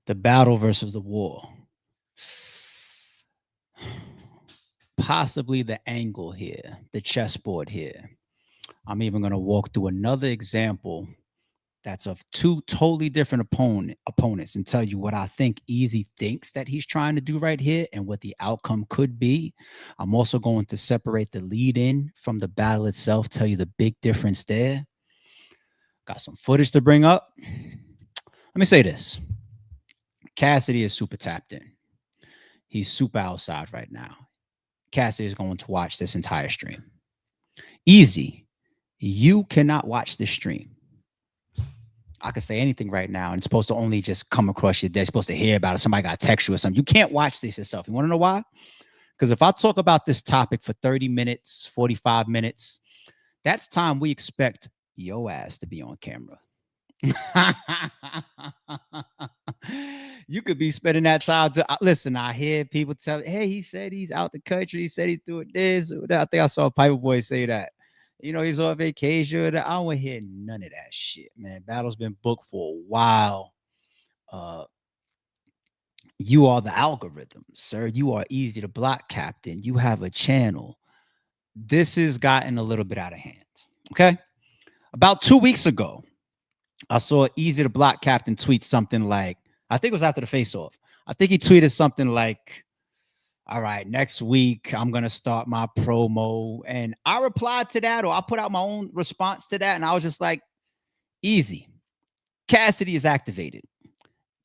The battle versus the war. Possibly the angle here, the chessboard here. I'm even going to walk through another example that's of two totally different opponents and tell you what I think Easy thinks that he's trying to do right here and what the outcome could be. I'm also going to separate the lead in from the battle itself, tell you the big difference there. Got some footage to bring up. Let me say this. Cassidy is super tapped in. He's super outside right now. Cassidy is going to watch this entire stream. Easy, you cannot watch this stream. I could say anything right now, and it's supposed to only just come across your desk. You're supposed to hear about it. Somebody got to text you or something. You can't watch this yourself. You want to know why? Because if I talk about this topic for 30 minutes, 45 minutes, that's time we expect your ass to be on camera. You could be spending that time to listen. I hear people tell, hey, he said he's out the country. He said he's doing this. I think I saw a Piper Boy say that. You know, he's on vacation. I don't want to hear none of that shit, man. Battle's been booked for a while. You are the algorithm, sir. You are Eazy the Block Captain. You have a channel. This has gotten a little bit out of hand. Okay. About 2 weeks ago, I saw Eazy the Block Captain tweet something like, I think it was after the face-off. I think he tweeted something like, all right, next week, I'm going to start my promo. And I replied to that, or I put out my own response to that. And I was just like, Easy. Cassidy is activated.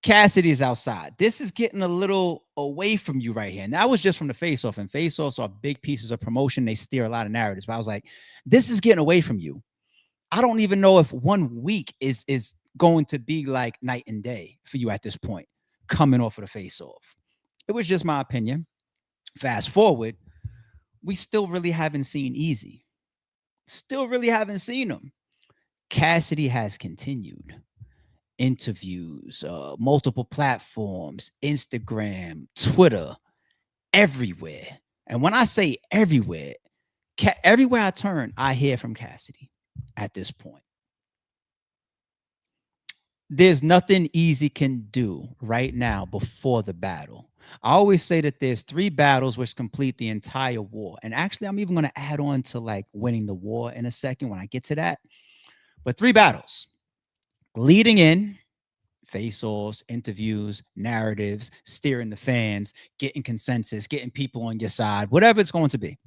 Cassidy is outside. This is getting a little away from you right here. And that was just from the face-off. And face-offs are big pieces of promotion. They steer a lot of narratives. But I was like, this is getting away from you. I don't even know if 1 week is going to be like night and day for you at this point, coming off of the face-off. It was just my opinion. Fast forward, we still really haven't seen Easy. Still really haven't seen him. Cassidy has continued. Interviews, multiple platforms, Instagram, Twitter, everywhere. And when I say everywhere, everywhere I turn, I hear from Cassidy at this point. There's nothing Easy can do right now before the battle. I always say that there's 3 battles which complete the entire war. And actually, I'm even going to add on to like winning the war in a second when I get to that. But 3 battles. Leading in, face-offs, interviews, narratives, steering the fans, getting consensus, getting people on your side, whatever it's going to be.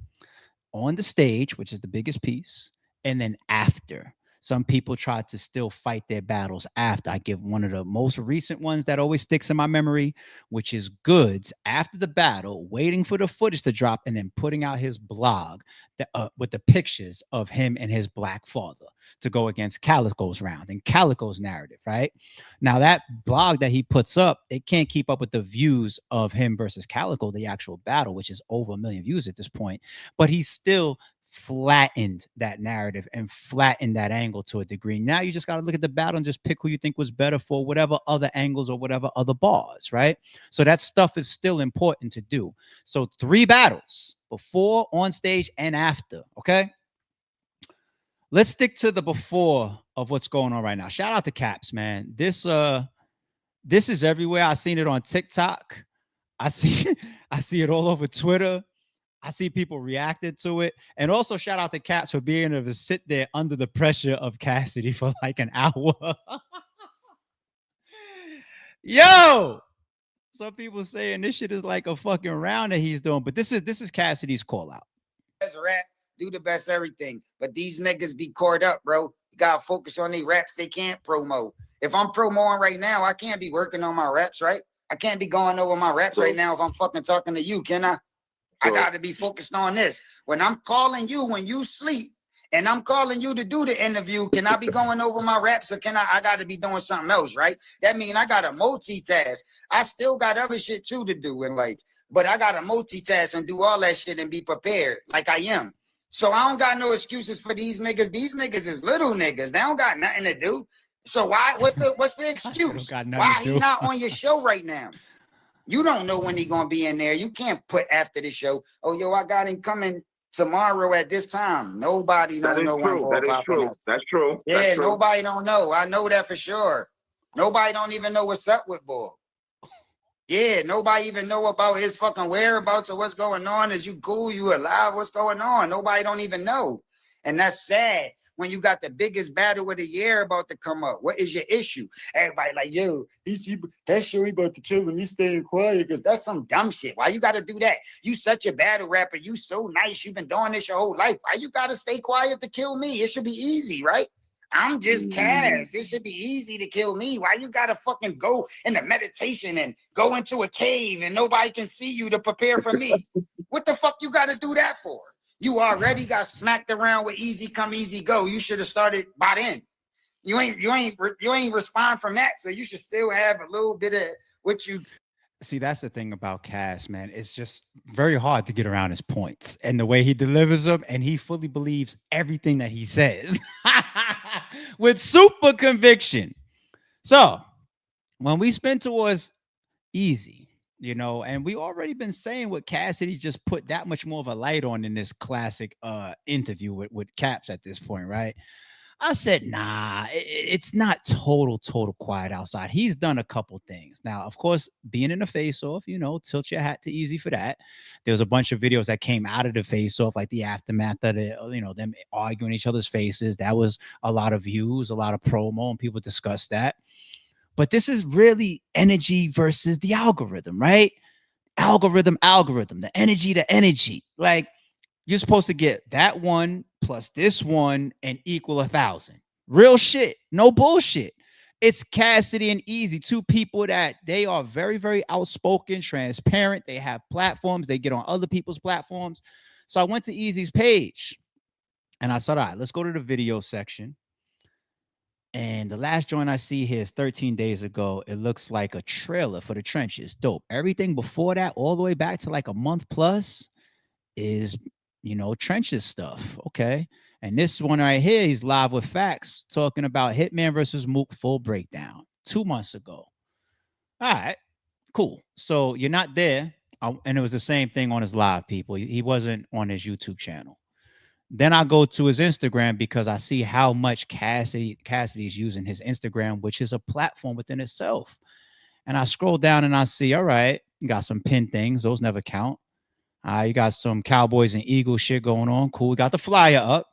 On the stage, which is the biggest piece, and then after. Some people try to still fight their battles after. I give one of the most recent ones that always sticks in my memory, which is Goods after the battle, waiting for the footage to drop and then putting out his blog with the pictures of him and his black father to go against Calico's round and Calico's narrative, right? Now, that blog that he puts up, it can't keep up with the views of him versus Calico, the actual battle, which is over 1 million views at this point. But he's still flattened that narrative and flattened that angle to a degree. Now you just got to look at the battle and just pick who you think was better for whatever other angles or whatever other bars, right? So that stuff is still important to do. So 3 battles, before, on stage, and after, okay? Let's stick to the before of what's going on right now. Shout out to Caps, man. This is everywhere. I seen it on TikTok. I see it all over Twitter. I see people reacted to it. And also shout out to Caps for being able to sit there under the pressure of Cassidy for like an hour. Yo! Some people saying this shit is like a fucking round that he's doing, but this is Cassidy's call out. Best rap, do the best everything. But these niggas be caught up, bro. You gotta focus on these raps they can't promo. If I'm promoting right now, I can't be working on my raps, right? I can't be going over my raps right now if I'm fucking talking to you, can I? I got to be focused on this. When I'm calling you when you sleep and I'm calling you to do the interview, can I be going over my raps or can I got to be doing something else, right? That means I got to multitask. I still got other shit too to do in life, but I got to multitask and do all that shit and be prepared like I am. So I don't got no excuses for these niggas. These niggas is little niggas. They don't got nothing to do. So what's the excuse? Why he not on your show right now? You don't know when he's going to be in there. You can't put after the show, oh, yo, I got him coming tomorrow at this time. Nobody don't know when That is true. That's true. Yeah, nobody don't know. I know that for sure. Nobody don't even know what's up with Bull. Yeah, nobody even know about his fucking whereabouts or what's going on. Is you cool? You alive? What's going on? Nobody don't even know. And that's sad when you got the biggest battle of the year about to come up. What is your issue? Everybody like, yo, that's sure he about to kill him. He's staying quiet because that's some dumb shit. Why you got to do that? You such a battle rapper. You so nice. You've been doing this your whole life. Why you got to stay quiet to kill me? It should be easy, right? I'm just Cass. It should be easy to kill me. Why you gotta fucking go into meditation and go into a cave and nobody can see you to prepare for me? What the fuck you gotta do that for? You already got smacked around with easy come, easy go. You should have started by then. You ain't respond from that. So you should still have a little bit of what you. See, that's the thing about Cass, man. It's just very hard to get around his points and the way he delivers them, and he fully believes everything that he says with super conviction. So when we spin towards Easy, and we already been saying what Cassidy just put that much more of a light on in this classic interview with Caps at this point, right? I said, nah, it's not total quiet outside. He's done a couple things. Now, of course, being in the face off, tilt your hat to Easy for that. There was a bunch of videos that came out of the face off, like the aftermath of it, them arguing each other's faces. That was a lot of views, a lot of promo, and people discussed that. But this is really energy versus the algorithm, right? Algorithm, the energy. Like, you're supposed to get that one plus this one and equal 1,000. Real shit. No bullshit. It's Cassidy and Easy, two people that they are very, very outspoken, transparent. They have platforms. They get on other people's platforms. So I went to Easy's page and I said, all right, let's go to the video section. And the last joint I see here is 13 days ago. It looks like a trailer for the trenches. Dope. Everything before that, all the way back to like a month plus, is trenches stuff. Okay. And this one right here, he's live with facts talking about Hitman versus Mook full breakdown 2 months ago. All right, cool. So you're not there. And it was the same thing on his live, people. He wasn't on his YouTube channel. Then I go to his Instagram because I see how much Cassidy's using his Instagram, which is a platform within itself. And I scroll down and I see, all right, you got some pin things. Those never count. You got some Cowboys and Eagles shit going on. Cool. We got the flyer up.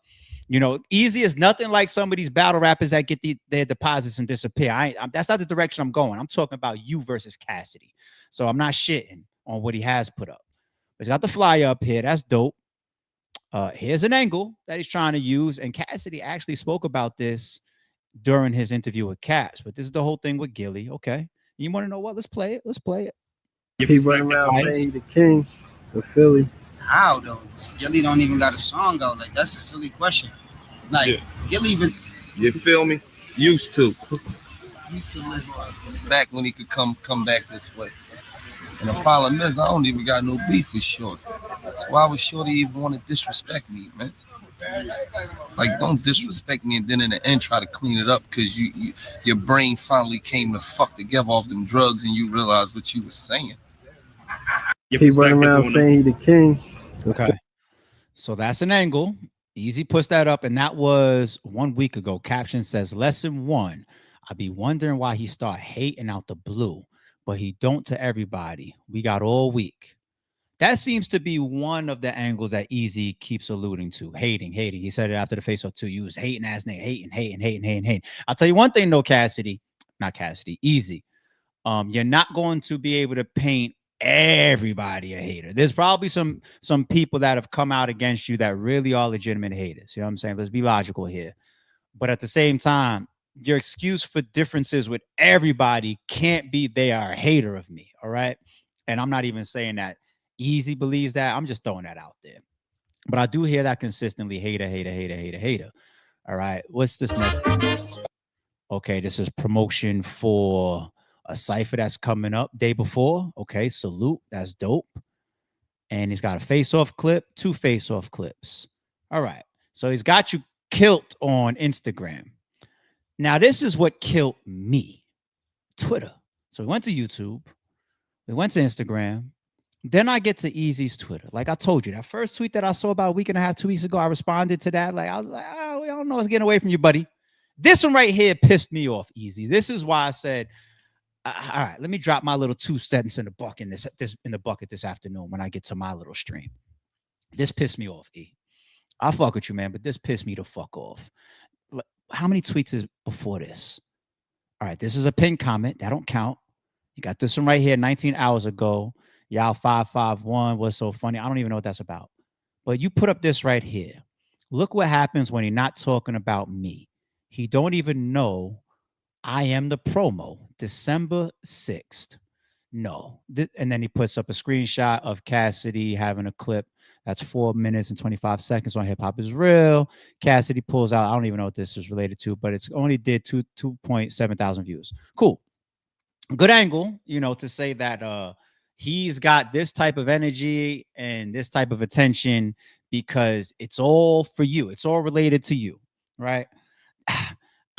Easy is nothing like some of these battle rappers that get their deposits and disappear. That's not the direction I'm going. I'm talking about you versus Cassidy. So I'm not shitting on what he has put up. But he's got the flyer up here. That's dope. Here's an angle that he's trying to use. And Cassidy actually spoke about this during his interview with Caps. But this is the whole thing with Gilly. Okay. You want to know what? Let's play it. Let's play it. He running around saying he the king of Philly. How though? Gilly don't even got a song out. Like, that's a silly question. Like, yeah. Gilly even. You feel me? Used to. It's back when he could come back this way. And the problem is, I don't even got no beef with Shorty. So why would Shorty even want to disrespect me, man? Like, don't disrespect me and then in the end try to clean it up because your brain finally came to fuck together off them drugs and you realized what you was saying. He running around saying he the king. Okay. So that's an angle. Easy puts that up, and that was 1 week ago. Caption says, lesson 1. I be wondering why he start hating out the blue, but he don't to everybody. We got all week. That seems to be one of the angles that Easy keeps alluding to. Hating. He said it after the face-off too. You was hating ass nigga. Hating. I'll tell you one thing though, Easy. You're not going to be able to paint everybody a hater. There's probably some people that have come out against you that really are legitimate haters. You know what I'm saying? Let's be logical here. But at the same time, your excuse for differences with everybody can't be they are a hater of me. All right. And I'm not even saying that Easy believes that. I'm just throwing that out there. But I do hear that consistently. Hater. All right. What's this next? Okay. This is promotion for a cipher that's coming up day before. Okay. Salute. That's dope. And he's got a face-off clip, 2 face-off clips. All right. So he's got you killed on Instagram. Now, this is what killed me. Twitter. So we went to YouTube. We went to Instagram. Then I get to Easy's Twitter. Like I told you, that first tweet that I saw about a week and a half, 2 weeks ago, I responded to that. Like, I was like, oh, I don't know what's getting away from you, buddy. This one right here pissed me off, Easy. This is why I said, All right, let me drop my little 2 cents in the bucket this afternoon when I get to my little stream. This pissed me off, E. I fuck with you, man, but this pissed me the fuck off. How many tweets is before this? All right, this is a pinned comment. That don't count. You got this one right here 19 hours ago. Y'all 551. What's so funny? I don't even know what that's about. But you put up this right here. Look what happens when he's not talking about me. He don't even know I am the promo. December 6th. No. And then he puts up a screenshot of Cassidy having a clip that's 4 minutes and 25 seconds on Hip Hop Is Real. Cassidy pulls out, I don't even know what this is related to, but it's only did 2.7 thousand views. Cool. Good angle, to say that he's got this type of energy and this type of attention because it's all for you. It's all related to you, right?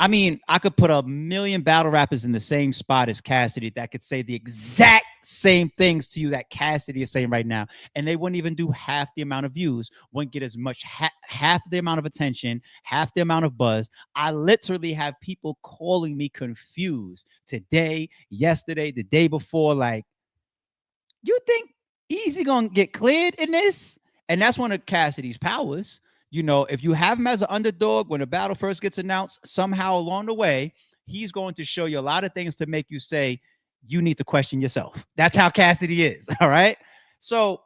I mean, I could put a million battle rappers in the same spot as Cassidy that could say the exact same things to you that Cassidy is saying right now, and they wouldn't even do half the amount of views, wouldn't get as much, half the amount of attention, half the amount of buzz. I literally have people calling me confused today, yesterday, the day before, like, you think Eazy gonna get cleared in this? And that's one of Cassidy's powers. If you have him as an underdog when a battle first gets announced, somehow along the way, he's going to show you a lot of things to make you say, you need to question yourself. That's how Cassidy is. All right. So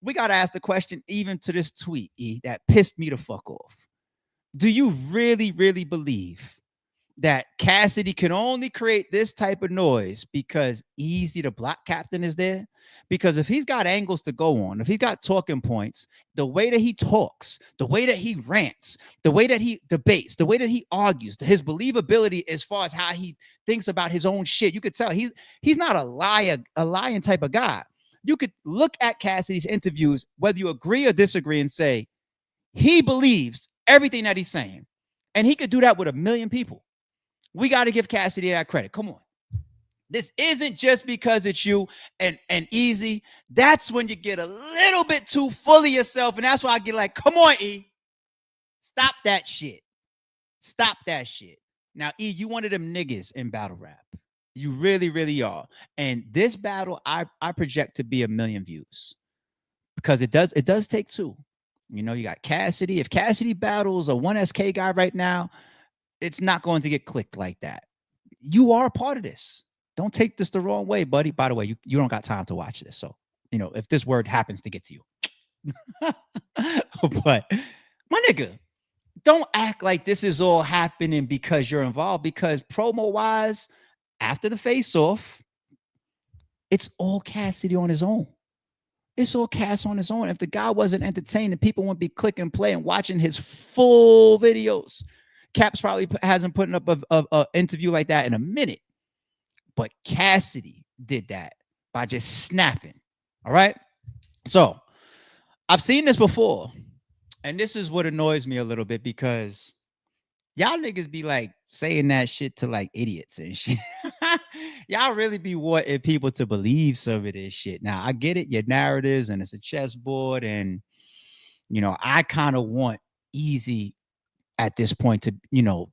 we got to ask the question, even to this tweet, E, that pissed me the fuck off. Do you really, really believe that Cassidy can only create this type of noise because Eazy the Block Captain is there? Because if he's got angles to go on, if he's got talking points, the way that he talks, the way that he rants, the way that he debates, the way that he argues, his believability as far as how he thinks about his own shit, you could tell he's not a lying type of guy. You could look at Cassidy's interviews, whether you agree or disagree, and say he believes everything that he's saying. And he could do that with a million people. We got to give Cassidy that credit. Come on. This isn't just because it's you and Eazy. That's when you get a little bit too full of yourself. And that's why I get like, come on, E. Stop that shit. Stop that shit. Now, E, you one of them niggas in battle rap. You really, really are. And this battle, I project to be 1 million views. Because it does take two. You got Cassidy. If Cassidy battles a 1SK guy right now, it's not going to get clicked like that. You are a part of this. Don't take this the wrong way, buddy. By the way, you don't got time to watch this. So, if this word happens to get to you. But, my nigga, don't act like this is all happening because you're involved. Because promo-wise, after the face-off, it's all Cassidy on his own. It's all Cass on his own. If the guy wasn't entertaining, people wouldn't be clicking play and watching his full videos. Caps probably hasn't put up a interview like that in a minute. But Cassidy did that by just snapping. All right. So I've seen this before. And this is what annoys me a little bit because y'all niggas be like saying that shit to like idiots and shit. Y'all really be wanting people to believe some of this shit. Now, I get it, your narratives, and it's a chessboard. And, I kind of want Eazy at this point to,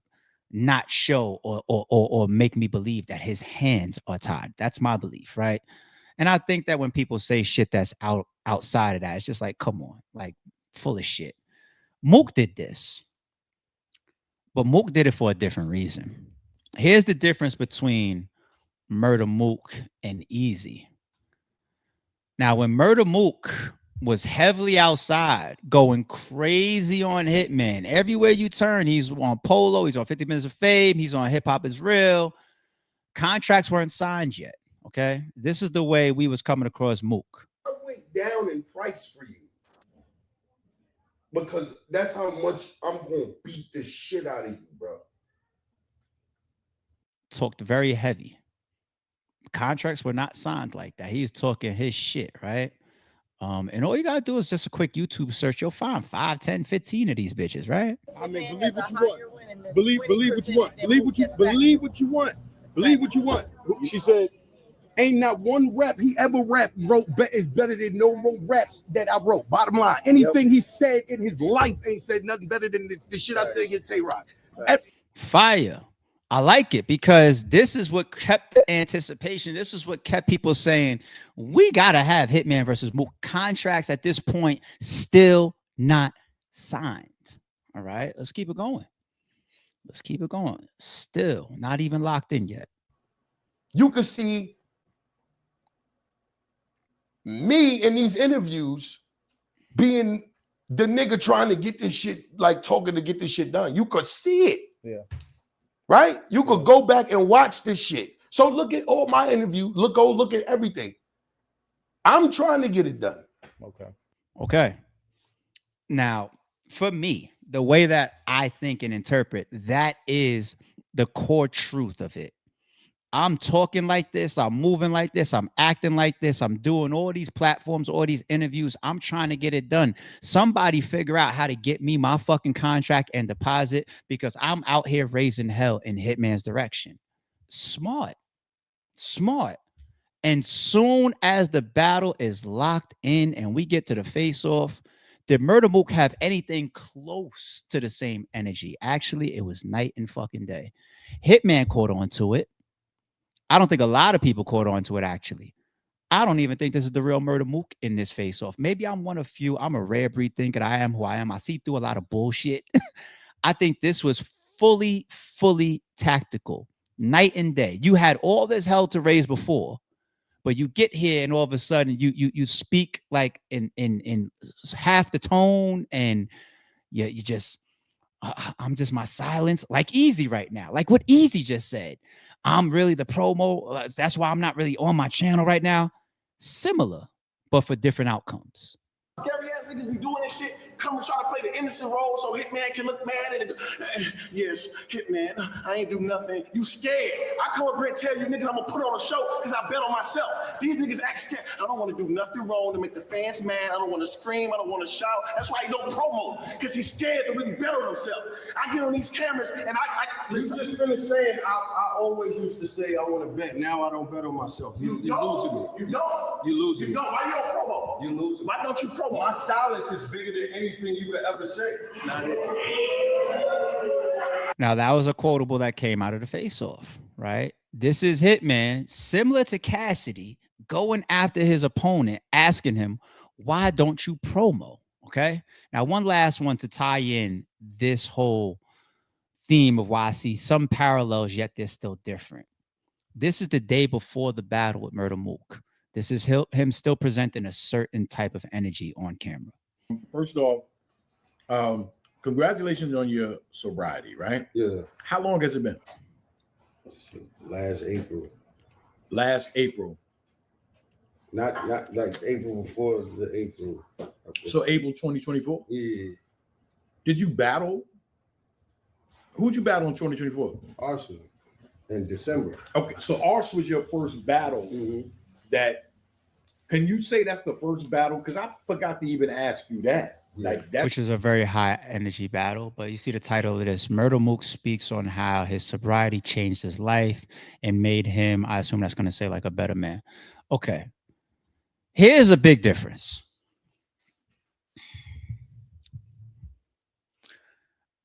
not show or make me believe that his hands are tied. That's my belief, right? And I think that when people say shit that's outside of that, it's just like, come on, like full of shit. Mook did this, but Mook did it for a different reason. Here's the difference between Murder Mook and Eazy. Now, when Murder Mook was heavily outside, going crazy on Hitman. Everywhere you turn, he's on Polo, he's on 50 Minutes of Fame, he's on Hip Hop Is Real. Contracts weren't signed yet, okay? This is the way we was coming across Mook. I went down in price for you because that's how much I'm going to beat the shit out of you, bro. Talked very heavy. Contracts were not signed like that. He's talking his shit, right? And all you gotta do is just a quick YouTube search. You'll find 5, 10, 15 of these bitches, right? I mean, believe what you want. Believe what you want. Believe what you want. Believe what you want. She said, ain't not one rap he ever wrote is better than no raps that I wrote. Bottom line, anything he said in his life ain't said nothing better than the shit I said against Tay-Rock. Fire. I like it because this is what kept the anticipation. This is what kept people saying, we got to have Hitman versus Mook. Contracts at this point still not signed. All right, let's keep it going. Let's keep it going. Still not even locked in yet. You could see me in these interviews being the nigga trying to get this shit, like talking to get this shit done. You could see it. Yeah. Right? You could go back and watch this shit. So look at all my interview. Look at everything. I'm trying to get it done. Okay. Now, for me, the way that I think and interpret, that is the core truth of it. I'm talking like this, I'm moving like this, I'm acting like this, I'm doing all these platforms, all these interviews. I'm trying to get it done. Somebody figure out how to get me my fucking contract and deposit because I'm out here raising hell in Hitman's direction. Smart. And soon as the battle is locked in and we get to the face-off, did Murder Mook have anything close to the same energy? Actually, it was night and fucking day. Hitman caught on to it. I don't think a lot of people caught on to it, actually. I don't even think this is the real Murder Mook in this face-off. Maybe I'm one of few. I'm a rare breed thinking I am who I am. I see through a lot of bullshit. I think this was fully tactical. Night and day. You had all this hell to raise before, but you get here and all of a sudden you speak like in half the tone, and you just I'm just my silence, like Eazy right now, like what Eazy just said. I'm really the promo. That's why I'm not really on my channel right now. Similar, but for different outcomes. Scary ass niggas be doing this shit, come and try to play the innocent role so Hitman can look mad and yes, Hitman, I ain't do nothing. You scared. I come up here and tell you niggas I'm gonna put on a show because I bet on myself. These niggas act scared. I don't want to do nothing wrong to make the fans mad. I don't want to scream. I don't want to shout. That's why he don't promo, because he's scared to really bet on himself. I get on these cameras and I listen. You just finished saying I always used to say I want to bet. Now I don't bet on myself. You're losing me. You don't. You're losing me. You don't. Why you don't promo? You're losing me. Why don't you promo? My silence is bigger than anything you could ever say. Now, that was a quotable that came out of the face-off, right? This is Hitman, similar to Cassidy, going after his opponent, asking him, why don't you promo? Okay. Now, one last one to tie in this whole theme of why I see some parallels, yet they're still different. This is the day before the battle with Murder Mook. This is him still presenting a certain type of energy on camera. First off, congratulations on your sobriety, right? Yeah. How long has it been? Last April. Last April. Not like April before the April. So April 2024? Yeah. Did you battle? Who'd you battle in 2024? Arsenal in December. Okay, so Arsenal was your first battle. That, can you say that's the first battle? Because I forgot to even ask you that. Like that, which is a very high energy battle. But you see the title of this, Murder Mook speaks on how his sobriety changed his life and made him, I assume that's going to say like a better man. Okay. Here's a big difference.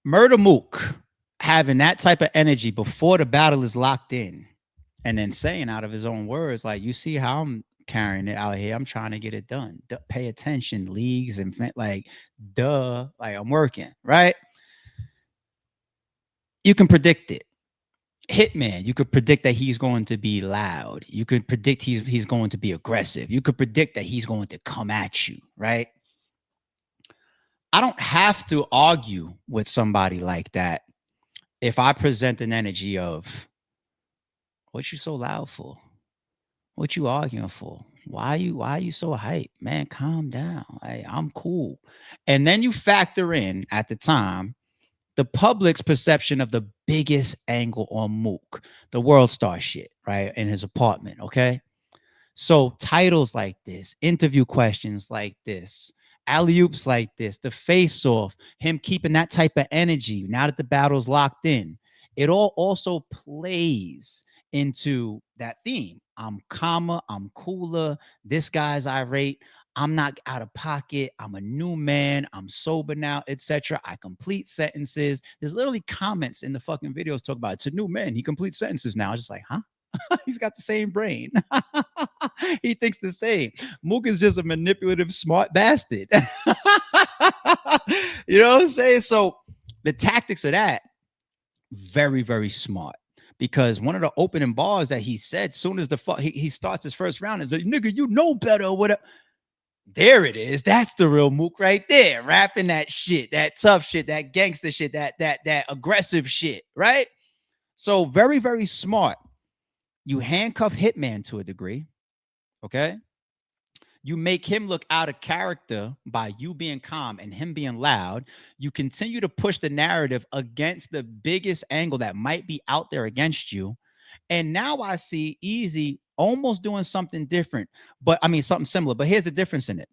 Murder Mook having that type of energy before the battle is locked in, and then saying out of his own words, like, you see how I'm carrying it out here. I'm trying to get it done. Pay attention, leagues, and like, duh, like I'm working, right? You can predict it. Hitman, you could predict that he's going to be loud. You could predict he's going to be aggressive. You could predict that he's going to come at you, right? I don't have to argue with somebody like that if I present an energy of, what you so loud for? What you arguing for? Why are you so hype? Man, calm down. I'm cool. And then you factor in at the time the public's perception of the biggest angle on Mook, the World Star shit, right? In his apartment, okay? So titles like this, interview questions like this, alley-oops like this, the face-off, him keeping that type of energy now that the battle's locked in, it all also plays into that theme. I'm calmer, I'm cooler, this guy's irate, I'm not out of pocket. I'm a new man. I'm sober now, etc. I complete sentences. There's literally comments in the fucking videos talk about it's a new man. He completes sentences now. I was just like, huh? He's got the same brain. He thinks the same. Mook is just a manipulative, smart bastard. You know what I'm saying? So the tactics of that, very, very smart. Because one of the opening bars that he said, soon as he starts his first round, is like, nigga, you know better or whatever. There it is. That's the real Mook right there. Rapping that shit, that tough shit, that gangster shit, that aggressive shit, right? So very, very smart. You handcuff Hitman to a degree, okay? You make him look out of character by you being calm and him being loud. You continue to push the narrative against the biggest angle that might be out there against you. And now I see Eazy almost doing something different, but I mean, something similar. But here's the difference in it.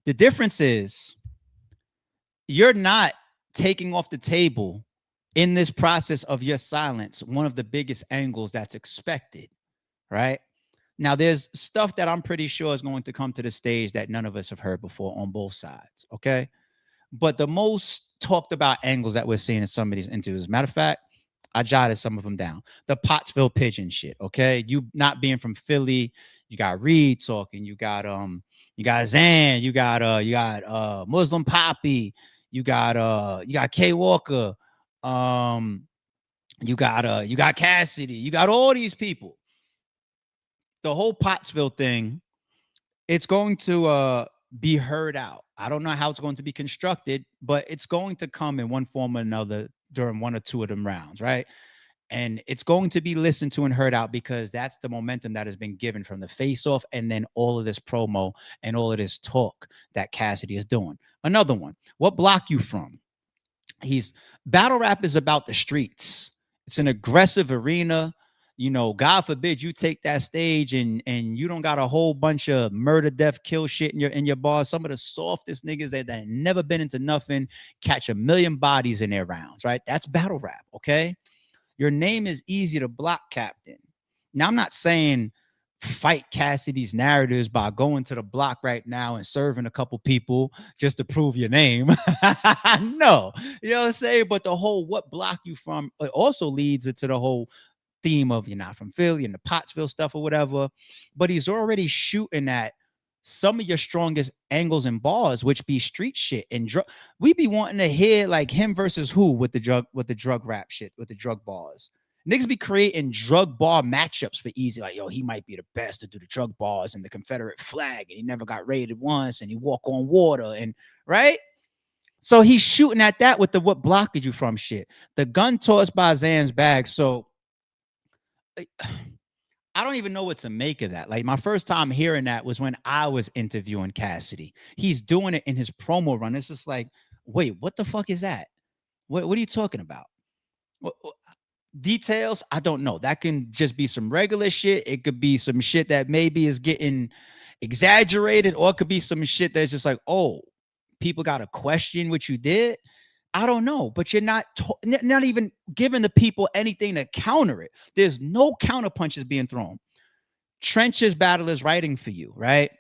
The difference is you're not taking off the table in this process of your silence one of the biggest angles that's expected, right? Now, there's stuff that I'm pretty sure is going to come to the stage that none of us have heard before on both sides, okay? But the most talked about angles that we're seeing in some of these interviews, as a matter of fact, I jotted some of them down. The Pottsville pigeon shit, okay? You not being from Philly, you got Reed talking, you got Zan, you got Muslim Poppy, you got K Walker, you got Cassidy, you got all these people. The whole Pottsville thing, it's going to be heard out. I don't know how it's going to be constructed, but it's going to come in one form or another during one or two of them rounds, right? And it's going to be listened to and heard out because that's the momentum that has been given from the face-off and then all of this promo and all of this talk that Cassidy is doing. Another one, what block you from? Battle rap is about the streets. It's an aggressive arena. You know, God forbid you take that stage and you don't got a whole bunch of murder, death, kill shit in your bars. Some of the softest niggas that never been into nothing catch a million bodies in their rounds, right? That's battle rap, okay? Your name is Eazy The Block Captain. Now, I'm not saying fight Cassidy's narratives by going to the block right now and serving a couple people just to prove your name. No, you know what I'm saying? But the whole what block you from, it also leads into the whole theme of you're not from Philly and the Pottsville stuff or whatever. But he's already shooting at some of your strongest angles and bars, which be street shit and drug. We be wanting to hear like him versus who with the drug rap shit, with the drug bars. Niggas be creating drug bar matchups for Eazy. Like, yo, he might be the best to do the drug bars and the Confederate flag, and he never got raided once, and he walk on water, and right? So he's shooting at that with the what block did you from shit. The gun tossed by Zan's bag. So I don't even know what to make of that. Like, my first time hearing that was when I was interviewing Cassidy. He's doing it in his promo run. It's just like, wait, what the fuck is that? What are you talking about? What details? I don't know. That can just be some regular shit. It could be some shit that maybe is getting exaggerated, or it could be some shit that's just like, oh, people got to question what you did. I don't know, but you're not even giving the people anything to counter it. There's no counter punches being thrown. Trench's battle is writing for you, right?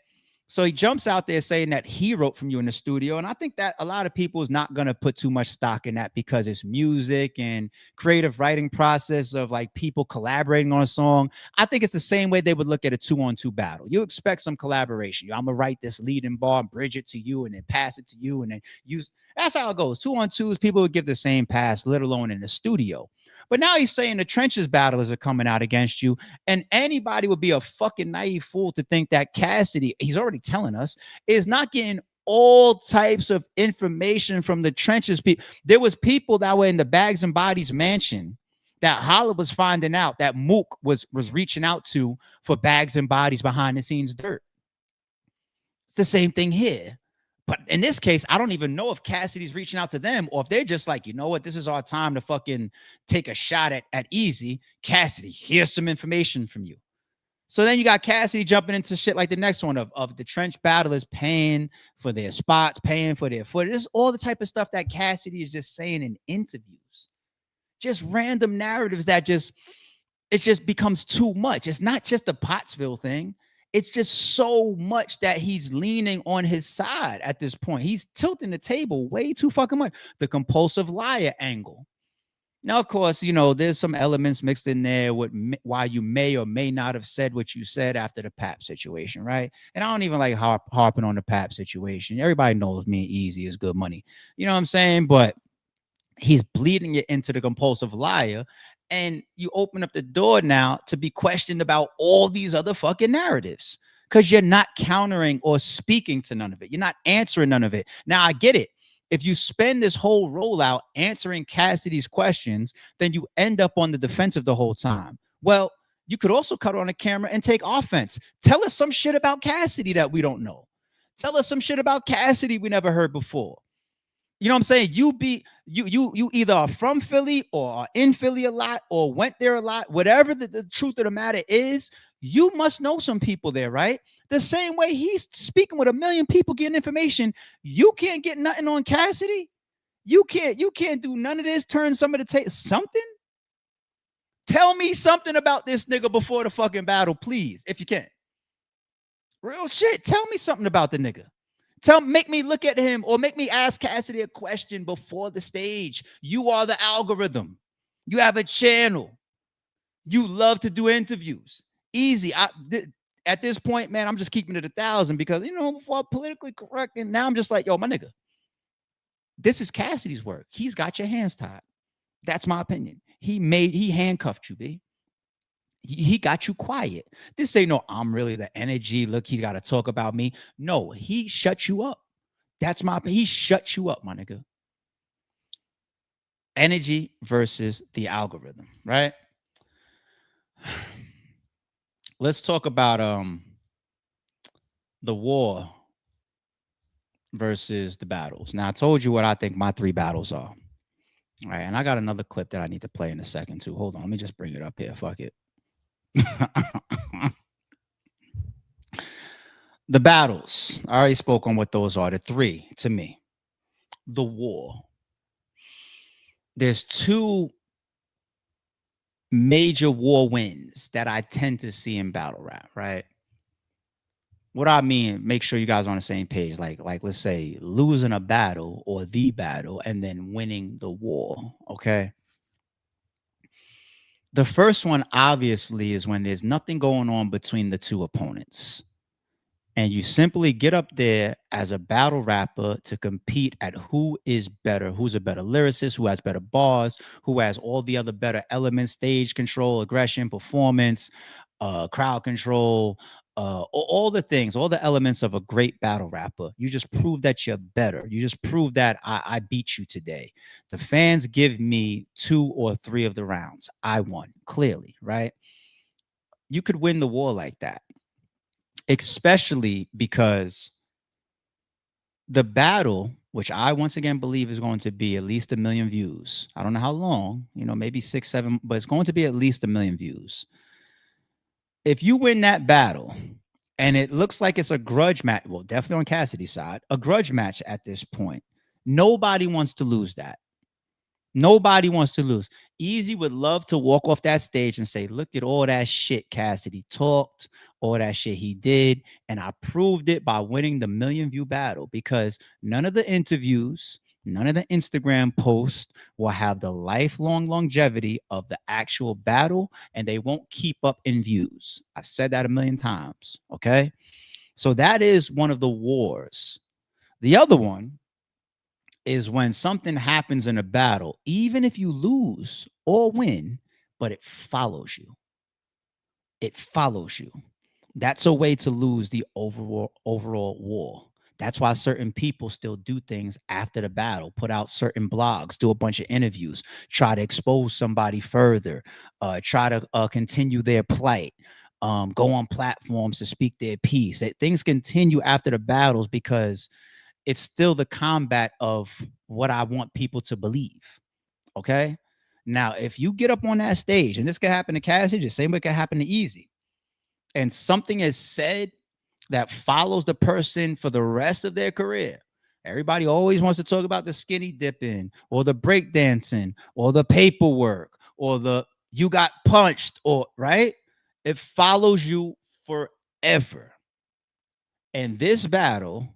So he jumps out there saying that he wrote from you in the studio. And I think that a lot of people is not going to put too much stock in that because it's music and creative writing process of like people collaborating on a song. I think it's the same way they would look at a 2-on-2 battle. You expect some collaboration. I'm going to write this leading bar, bridge it to you, and then pass it to you, and then use. That's how it goes. 2-on-2s, people would give the same pass, let alone in the studio. But now he's saying the trenches battlers are coming out against you. And anybody would be a fucking naive fool to think that Cassidy, he's already telling us, is not getting all types of information from the trenches. There was people that were in the Bags and Bodies mansion that Holla was finding out that Mook was reaching out to for Bags and Bodies behind the scenes dirt. It's the same thing here. But in this case, I don't even know if Cassidy's reaching out to them or if they're just like, you know what, this is our time to fucking take a shot at Eazy. Cassidy, here's some information from you. So then you got Cassidy jumping into shit like the next one of the trench battlers paying for their spots, paying for their footage. This is all the type of stuff that Cassidy is just saying in interviews. Just random narratives that it just becomes too much. It's not just the Pottsville thing. It's just so much that he's leaning on his side at this point. He's tilting the table way too fucking much. The compulsive liar angle. Now, of course, there's some elements mixed in there with why you may or may not have said what you said after the Pap situation, right? And I don't even like harping on the Pap situation. Everybody knows me and Eazy is good money. You know what I'm saying? But he's bleeding it into the compulsive liar. And you open up the door now to be questioned about all these other fucking narratives because you're not countering or speaking to none of it. You're not answering none of it. Now, I get it. If you spend this whole rollout answering Cassidy's questions, then you end up on the defensive the whole time. Well, you could also cut on the camera and take offense. Tell us some shit about Cassidy that we don't know. Tell us some shit about Cassidy we never heard before. You know what I'm saying? You either are from Philly or are in Philly a lot or went there a lot. Whatever the truth of the matter is, you must know some people there, right? The same way he's speaking with a million people getting information. You can't get nothing on Cassidy. You can't do none of this. Turn some of the something. Tell me something about this nigga before the fucking battle, please, if you can. Real shit. Tell me something about the nigga. Make me look at him or make me ask Cassidy a question before the stage. You are the algorithm. You have a channel. You love to do interviews. Easy. At this point, man, I'm just keeping it 1,000 because, before politically correct. And now I'm just like, yo, my nigga, this is Cassidy's work. He's got your hands tied. That's my opinion. He handcuffed you, B. He got you quiet. This ain't no, I'm really the energy. Look, he got to talk about me. No, he shut you up. That's he shut you up, my nigga. Energy versus the algorithm, right? Let's talk about the war versus the battles. Now, I told you what I think my 3 battles are. All right, and I got another clip that I need to play in a second too. Hold on, let me just bring it up here. Fuck it. The battles. I already spoke on what those are. The 3 to me. The war. There's 2 major war wins that I tend to see in battle rap, right? What I mean, make sure you guys are on the same page. Like let's say losing a battle or the battle and then winning the war, okay? The first one, obviously, is when there's nothing going on between the 2 opponents. And you simply get up there as a battle rapper to compete at who is better, who's a better lyricist, who has better bars, who has all the other better elements, stage control, aggression, performance, crowd control, all the things, all the elements of a great battle rapper. You just prove that you're better. You just prove that I beat you today. The fans give me 2 or 3 of the rounds. I won, clearly, right? You could win the war like that. Especially because the battle, which I once again believe is going to be at least 1 million views. I don't know how long, maybe 6, 7, but it's going to be at least 1 million views. If you win that battle and it looks like it's a grudge match, well, definitely on Cassidy's side, a grudge match at this point, nobody wants to lose that. Nobody wants to lose. Eazy would love to walk off that stage and say, look at all that shit Cassidy talked, all that shit he did. And I proved it by winning the 1 million view battle because none of the interviews, none of the Instagram posts will have the lifelong longevity of the actual battle, and they won't keep up in views. I've said that 1 million times. Okay. So that is one of the wars. The other one is when something happens in a battle, even if you lose or win, but it follows you. It follows you. That's a way to lose the overall war. That's why certain people still do things after the battle, put out certain blogs, do a bunch of interviews, try to expose somebody further, try to continue their plight, go on platforms to speak their piece. That things continue after the battles because it's still the combat of what I want people to believe. Okay. Now, if you get up on that stage, and this could happen to Cassidy, the same way it could happen to Eazy, and something is said that follows the person for the rest of their career. Everybody always wants to talk about the skinny dipping or the breakdancing or the paperwork or the you got punched or right. It follows you ever. In this battle,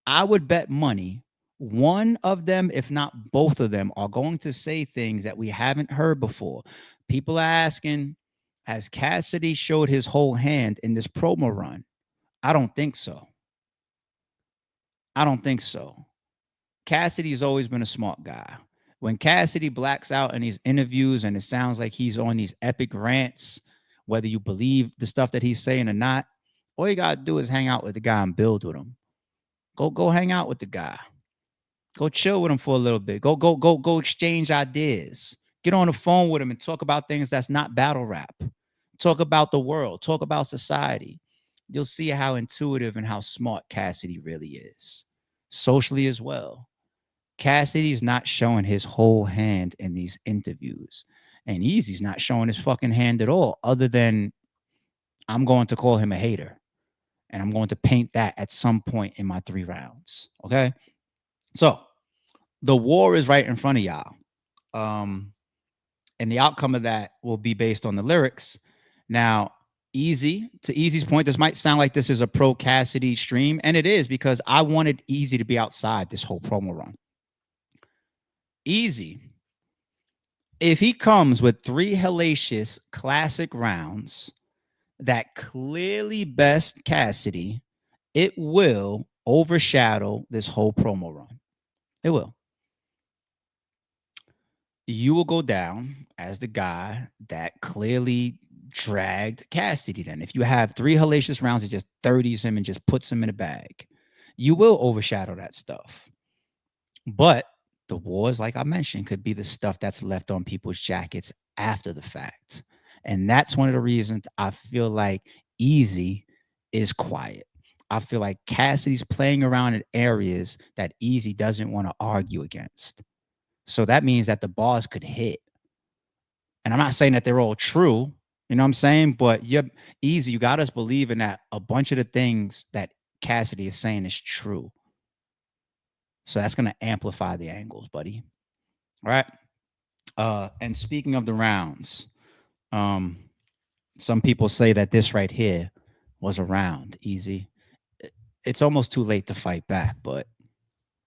I would bet money one of them, if not both of them, are going to say things that we haven't heard before. People are asking, has Cassidy showed his whole hand in this promo run? I don't think so. I don't think so. Cassidy's always been a smart guy. When Cassidy blacks out in these interviews and it sounds like he's on these epic rants, whether you believe the stuff that he's saying or not, all you gotta do is hang out with the guy and build with him. Go hang out with the guy. Go chill with him for a little bit. Go exchange ideas. Get on the phone with him and talk about things that's not battle rap. Talk about the world. Talk about society. You'll see how intuitive and how smart Cassidy really is. Socially as well. Cassidy's not showing his whole hand in these interviews. And Eazy's not showing his fucking hand at all, other than I'm going to call him a hater. And I'm going to paint that at some point in my 3 rounds. Okay. So the war is right in front of y'all. And the outcome of that will be based on the lyrics. Now, to Eazy's point, this might sound like this is a pro Cassidy stream, and it is, because I wanted Eazy to be outside this whole promo run. Eazy, if he comes with 3 hellacious classic rounds that clearly best Cassidy, it will overshadow this whole promo run. It will. You will go down as the guy that clearly dragged Cassidy. Then, if you have 3 hellacious rounds, it just 30s him and just puts him in a bag, you will overshadow that stuff. But the wars, like I mentioned, could be the stuff that's left on people's jackets after the fact. And that's one of the reasons I feel like Eazy is quiet. I feel like Cassidy's playing around in areas that Eazy doesn't want to argue against. So that means that the bars could hit. And I'm not saying that they're all true, you know what I'm saying? But Eazy, you got us believing that a bunch of the things that Cassidy is saying is true. So that's going to amplify the angles, buddy. All right. And speaking of the rounds, some people say that this right here was a round. Eazy. It's almost too late to fight back, but.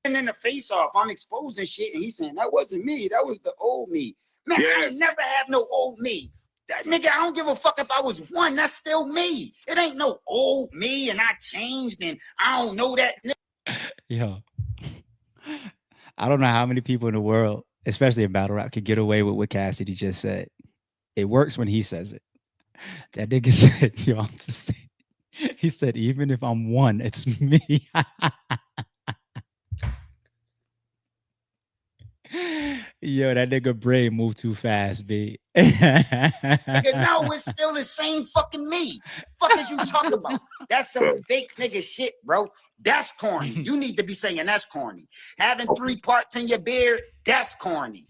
And in the face off, I'm exposing shit, and he's saying that wasn't me. That was the old me. Man, I ain't never have no old me. That nigga, I don't give a fuck if I was 1. That's still me. It ain't no old me, and I changed, and I don't know that. Yo, I don't know how many people in the world, especially in battle rap, could get away with what Cassidy just said. It works when he says it. That nigga said, yo, I'm just saying. He said, even if I'm 1, it's me. Yo, that nigga brain moved too fast, B. Nigga, no, it's still the same fucking me. Fuck is you talking about? That's some fake nigga shit, bro. That's corny. You need to be saying that's corny. Having 3 parts in your beard, that's corny.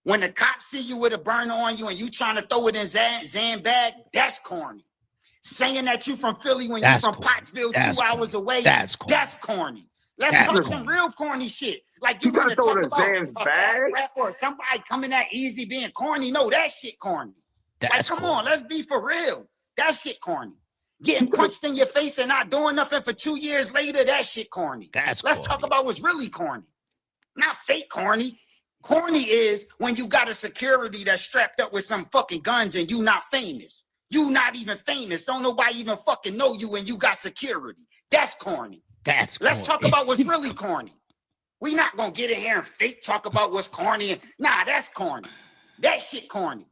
When the cops see you with a burner on you and you trying to throw it in Zan bag, that's corny. Saying that you from Philly when you from Pottsville, 2 hours away, that's corny. Let's talk some real corny shit. Like you gonna talk about a bad rap or somebody coming at Eazy being corny. No, that shit corny. Like, come on, let's be for real. That shit corny. Getting punched in your face and not doing nothing for 2 years later, that shit corny. Let's talk about what's really corny. Not fake corny. Corny is when you got a security that's strapped up with some fucking guns and you not famous. You not even famous. Don't nobody even fucking know you and you got security. That's corny. Let's talk about what's really corny. We not gonna get in here and fake talk about what's corny. Nah, that's corny. That shit corny.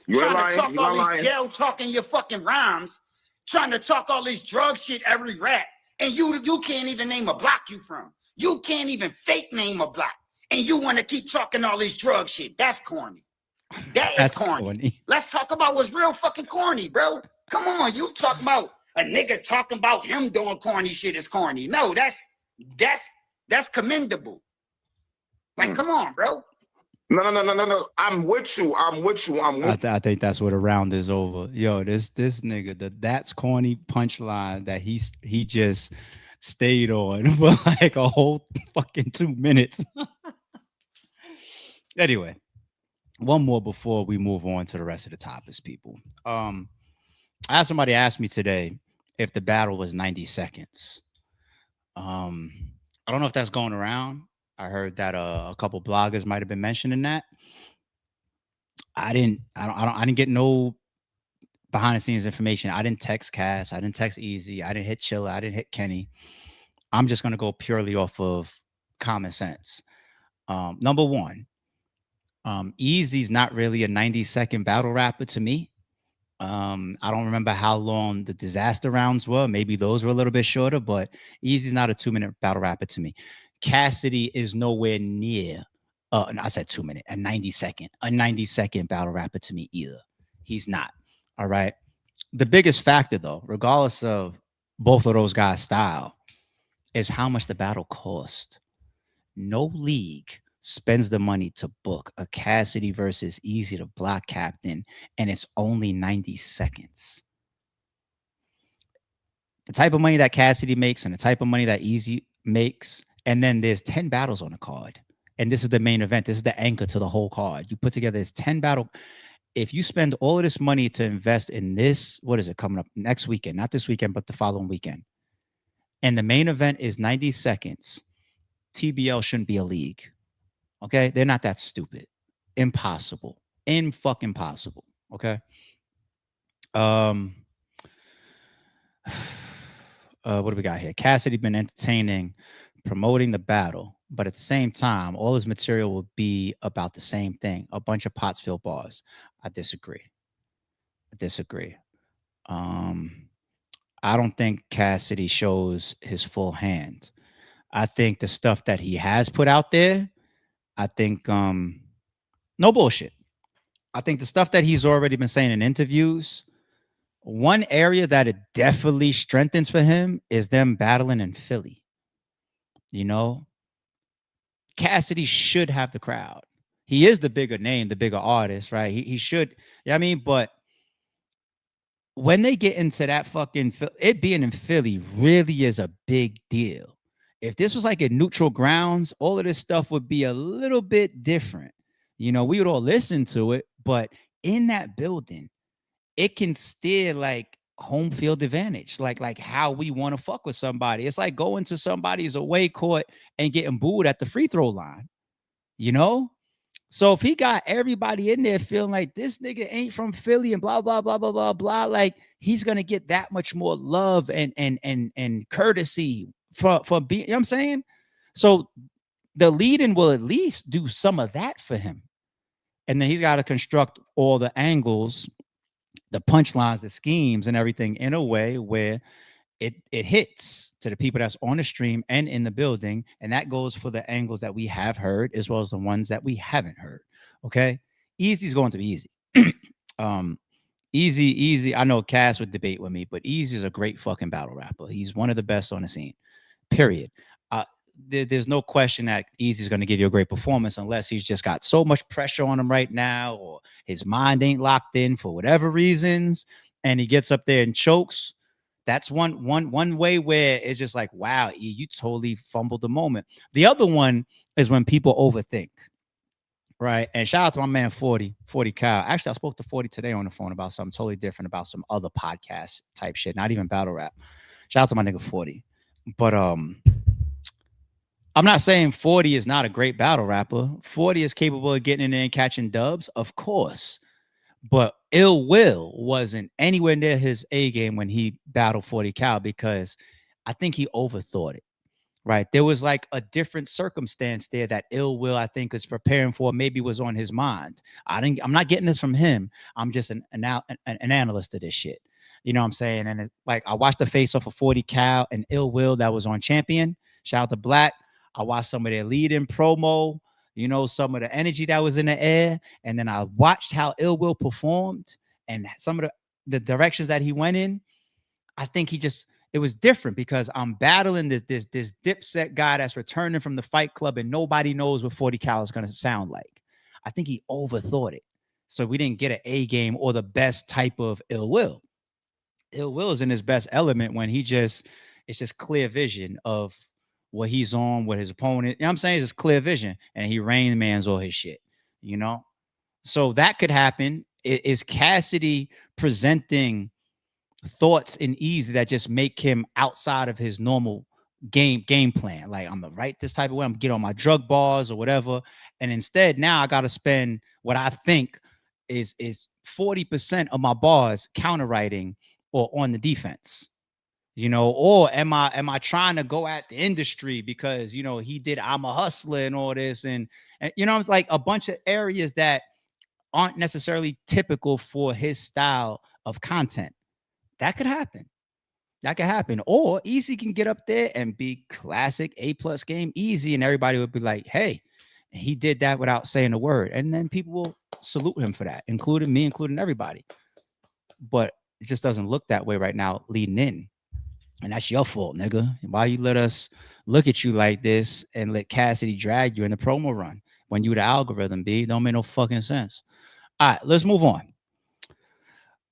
Trying to talk all these jail talk in your fucking rhymes. Trying to talk all this drug shit every rap. And you can't even name a block you from. You can't even fake name a block. And you want to keep talking all this drug shit. That's corny. That's corny. Let's talk about what's real fucking corny, bro. Come on, you talking about a nigga talking about him doing corny shit is corny. No, that's commendable. Like, come on, bro. No. I'm with you. I think that's where the round is over. Yo, this nigga, that's corny punchline that he just stayed on for like a whole fucking 2 minutes. Anyway, one more before we move on to the rest of the topics, people. I had somebody ask me today, if the battle was 90 seconds. Um, I don't know if that's going around. I heard that a couple bloggers might have been mentioning that. I didn't get no behind the scenes information. I didn't text Cass. I didn't text Easy. I didn't hit Chilla. I didn't hit Kenny. I'm just gonna go purely off of common sense. Number one, Easy's not really a 90-second battle rapper to me. I don't remember how long the disaster rounds were. Maybe those were a little bit shorter, but Easy's not a 2-minute battle rapper to me. Cassidy is nowhere near. No, I said 2 minute, a 90-second battle rapper to me either. He's not. All right. The biggest factor, though, regardless of both of those guys' style, is how much the battle cost. No league spends the money to book a Cassidy versus Eazy the Block Captain, and it's only 90 seconds. The type of money that Cassidy makes and the type of money that Eazy makes, and then there's 10 battles on the card. And this is the main event. This is the anchor to the whole card. You put together this 10 battle. If you spend all of this money to invest in this, what is it coming up next weekend? Not this weekend, but the following weekend. And the main event is 90 seconds. TBL shouldn't be a league. Okay? They're not that stupid. Impossible. Fucking possible. Okay? What do we got here? Cassidy been entertaining, promoting the battle, but at the same time, all his material will be about the same thing, a bunch of Pottsville bars. I disagree. I don't think Cassidy shows his full hand. I think the stuff that he has put out there, I think no bullshit. I think the stuff that he's already been saying in interviews, one area that it definitely strengthens for him is them battling in Philly. You know, Cassidy should have the crowd. He is the bigger name, the bigger artist, right? He should. Yeah, I mean, but when they get into that fucking it being in Philly really is a big deal. If this was like at neutral grounds, all of this stuff would be a little bit different. You know, we would all listen to it, but in that building, it can steer like home field advantage, like how we want to fuck with somebody. It's like going to somebody's away court and getting booed at the free throw line, you know? So if he got everybody in there feeling like this nigga ain't from Philly and blah blah blah blah blah blah, like he's gonna get that much more love and courtesy for being, you know what I'm saying? So the lead-in will at least do some of that for him. And then he's got to construct all the angles, the punchlines, the schemes, and everything in a way where it hits to the people that's on the stream and in the building. And that goes for the angles that we have heard as well as the ones that we haven't heard. Okay. Easy's going to be easy. Easy. I know Cass would debate with me, but Easy is a great fucking battle rapper. He's one of the best on the scene. Period. There's no question that Easy's going to give you a great performance unless he's just got so much pressure on him right now, or his mind ain't locked in for whatever reasons, and he gets up there and chokes. That's one way where it's just like, wow, you totally fumbled the moment. The other one is when people overthink, right? And shout out to my man 40 Cal. Actually, I spoke to 40 today on the phone about something totally different, about some other podcast type shit, not even battle rap. Shout out to my nigga 40. But I'm not saying 40 is not a great battle rapper. 40 is capable of getting in there and catching dubs, of course. But Ill Will wasn't anywhere near his A game when he battled 40 Cal, because I think he overthought it, right? There was like a different circumstance there that Ill Will, I think, is preparing for, maybe was on his mind. I'm not getting this from him. I'm just an analyst of this shit. You know what I'm saying? And like, I watched the face off of 40 Cal and Ill Will that was on Champion. Shout out to Black. I watched some of their lead-in promo, you know, some of the energy that was in the air. And then I watched how Ill Will performed and some of the directions that he went in. I think it was different because I'm battling this Dipset guy that's returning from the Fight Club and nobody knows what 40 Cal is going to sound like. I think he overthought it. So we didn't get an A game or the best type of Ill Will. Ill Will is in his best element when it's just clear vision of what he's on, what his opponent, you know what I'm saying? It's clear vision. And he Rain Man's all his shit, you know? So that could happen. Is Cassidy presenting thoughts in Eazy that just make him outside of his normal game plan. Like I'm gonna write this type of way, I'm gonna get on my drug bars or whatever. And instead, now I gotta spend what I think is 40% of my bars counter writing or on the defense. Or am I trying to go at the industry because he did I'm a hustler and all this and it's like a bunch of areas that aren't necessarily typical for his style of content. That could happen. That could happen. Or Eazy can get up there and be classic A+ game Eazy, and everybody would be like, hey, he did that without saying a word. And then people will salute him for that, including me, including everybody. But it just doesn't look that way right now leading in. And that's your fault, nigga. Why you let us look at you like this and let Cassidy drag you in the promo run when you the algorithm, B? Don't make no fucking sense. All right, let's move on.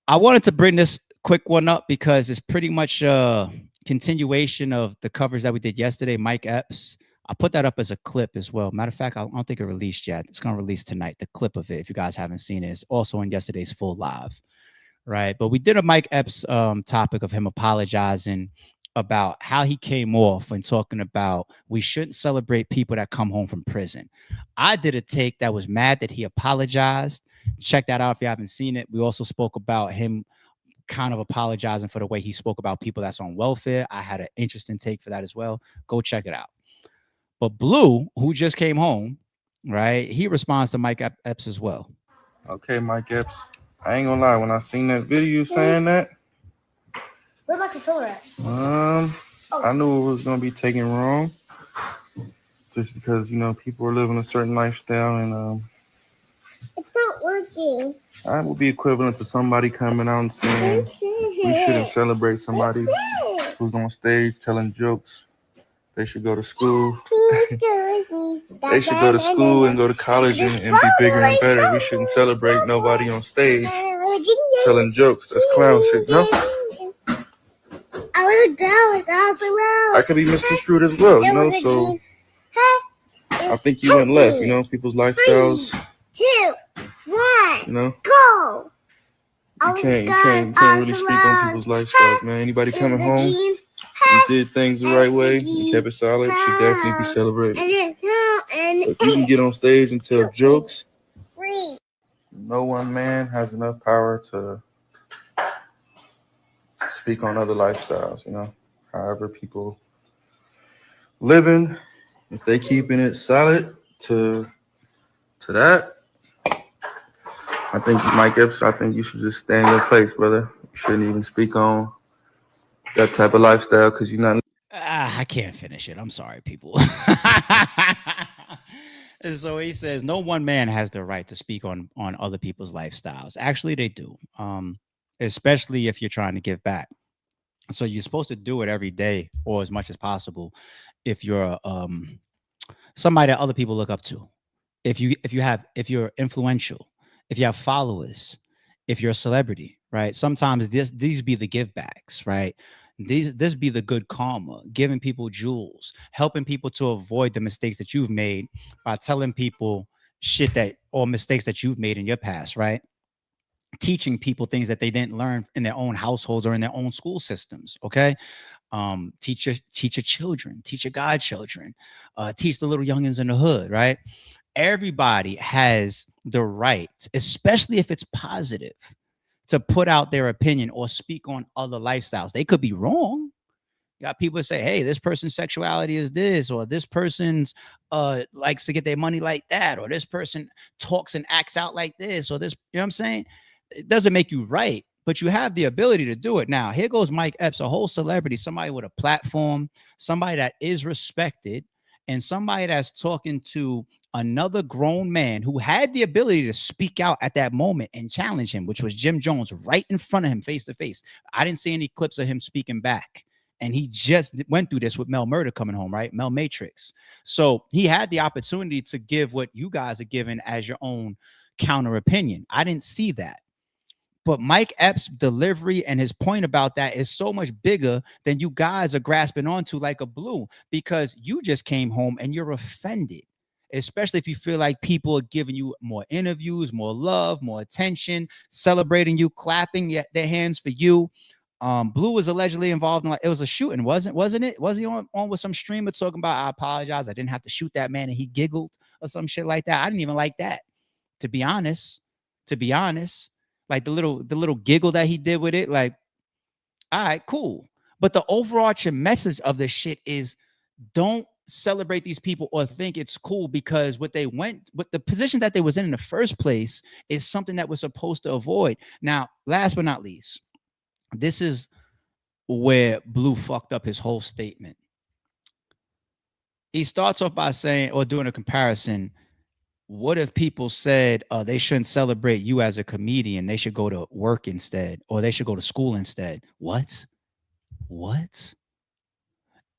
I wanted to bring this quick one up because it's pretty much a continuation of the covers that we did yesterday. Mike Epps. I put that up as a clip as well. Matter of fact, I don't think it released yet. It's going to release tonight. The clip of it, if you guys haven't seen it, it's also in yesterday's full live, right? But we did a Mike Epps topic of him apologizing about how he came off when talking about we shouldn't celebrate people that come home from prison. I did a take that was mad that he apologized. Check that out if you haven't seen it. We also spoke about him kind of apologizing for the way he spoke about people that's on welfare. I had an interesting take for that as well. Go check it out. But Blue, who just came home, right? He responds to Mike Epps as well. Okay, Mike Epps. I ain't gonna lie. When I seen that video saying that, where's my controller at? I knew it was gonna be taken wrong, just because people are living a certain lifestyle, and it's not working. I would be equivalent to somebody coming out and saying we shouldn't celebrate somebody who's on stage telling jokes. They should go to school. They should go to school and go to college and be bigger and better. We shouldn't celebrate nobody on stage telling jokes. That's clown shit, no? I could be misconstrued as well, so I think you went left, people's lifestyles. 3, 2, 1, go! You can't really speak on people's lifestyles, man. Anybody coming home, you did things the right way, you kept it solid, should definitely be celebrated. But if you can get on stage and tell jokes, no one man has enough power to speak on other lifestyles, however people living, if they keeping it solid to that, I think Mike Epps, I think you should just stay in your place, brother. You shouldn't even speak on that type of lifestyle because you're not. I can't finish it. I'm sorry, people. And so he says, no one man has the right to speak on other people's lifestyles. Actually, they do, especially if you're trying to give back. So you're supposed to do it every day or as much as possible if you're somebody that other people look up to. If you're influential, if you have followers, if you're a celebrity, right? Sometimes these be the give backs, right? This be the good karma, giving people jewels, helping people to avoid the mistakes that you've made by telling people shit that or mistakes that you've made in your past, right? Teaching people things that they didn't learn in their own households or in their own school systems. Okay. Teach your children, teach your godchildren, teach the little youngins in the hood, right? Everybody has the right, especially if it's positive, to put out their opinion or speak on other lifestyles. They could be wrong. You got people that say, hey, this person's sexuality is this, or this person's likes to get their money like that, or this person talks and acts out like this, or this, you know what I'm saying? It doesn't make you right, but you have the ability to do it. Now, here goes Mike Epps, a whole celebrity, somebody with a platform, somebody that is respected, and somebody that's talking to another grown man who had the ability to speak out at that moment and challenge him, which was Jim Jones right in front of him face to face. I didn't see any clips of him speaking back. And he just went through this with Mel Murder coming home, right? Mel Matrix. So he had the opportunity to give what you guys are giving as your own counter opinion. I didn't see that. But Mike Epps' delivery and his point about that is so much bigger than you guys are grasping onto like a Blue, because you just came home and you're offended, especially if you feel like people are giving you more interviews, more love, more attention, celebrating you, clapping their hands for you. Blue was allegedly involved in, like, it was a shooting, wasn't it? Wasn't he on with some streamer talking about, I apologize, I didn't have to shoot that man, and he giggled or some shit like that? I didn't even like that, to be honest. Like the little giggle that he did with it, like, all right, cool. But the overarching message of this shit is, don't celebrate these people or think it's cool, because what the position that they was in the first place is something that we're supposed to avoid. Now, last but not least, this is where Blue fucked up his whole statement. He starts off by saying, or doing a comparison, what if people said they shouldn't celebrate you as a comedian, they should go to work instead, or they should go to school instead? What?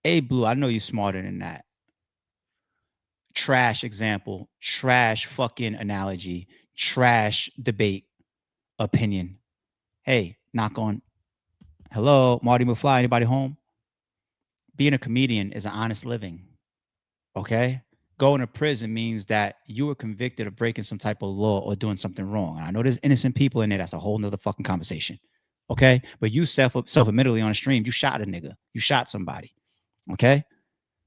Hey, Blue, I know you're smarter than that. Trash example, trash fucking analogy, trash debate opinion. Hey, knock on. Hello, Marty McFly, anybody home? Being a comedian is an honest living. Okay? Going to prison means that you were convicted of breaking some type of law or doing something wrong. I know there's innocent people in there. That's a whole nother fucking conversation. Okay? But you self-admittedly on a stream, you shot a nigga. You shot somebody. Okay?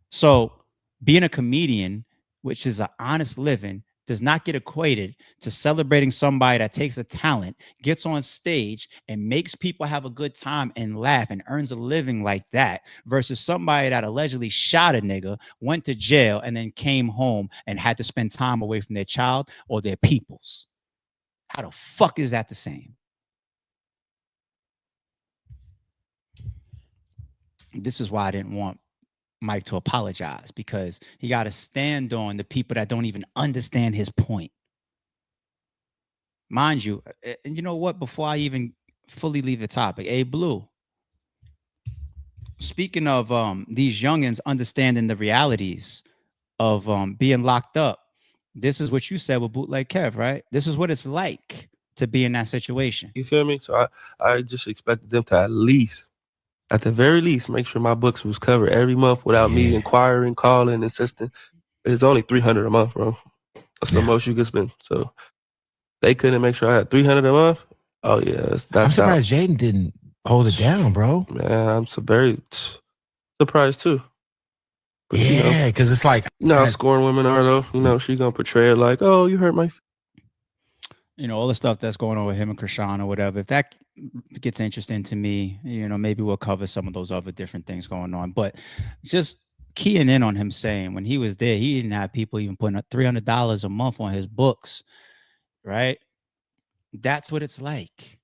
So being a comedian, which is an honest living, does not get equated to celebrating somebody that takes a talent, gets on stage and makes people have a good time and laugh and earns a living like that, versus somebody that allegedly shot a nigga, went to jail, and then came home and had to spend time away from their child or their peoples. How the fuck is that the same? This is why I didn't want Mike to apologize, because he got to stand on the people that don't even understand his point. Mind you, and you know what? Before I even fully leave the topic, hey, Blue, speaking of these youngins understanding the realities of being locked up, this is what you said with Bootleg Kev, right? This is what it's like to be in that situation. You feel me? So I just expected them to at the very least, make sure my books was covered every month without me inquiring, calling, insisting. It's only $300 a month, bro. That's the most you could spend. So they couldn't make sure I had $300 a month. Oh yeah, that's I'm surprised Jaden didn't hold it down, bro. Man, I'm so very surprised too. But, yeah, because it's like, how scorned women are, though. She gonna portray it like, oh, you hurt my. All the stuff that's going on with him and Krishan or whatever. If that gets interesting to me, maybe we'll cover some of those other different things going on. But just keying in on him saying when he was there, he didn't have people even putting up $300 a month on his books, right? That's what it's like.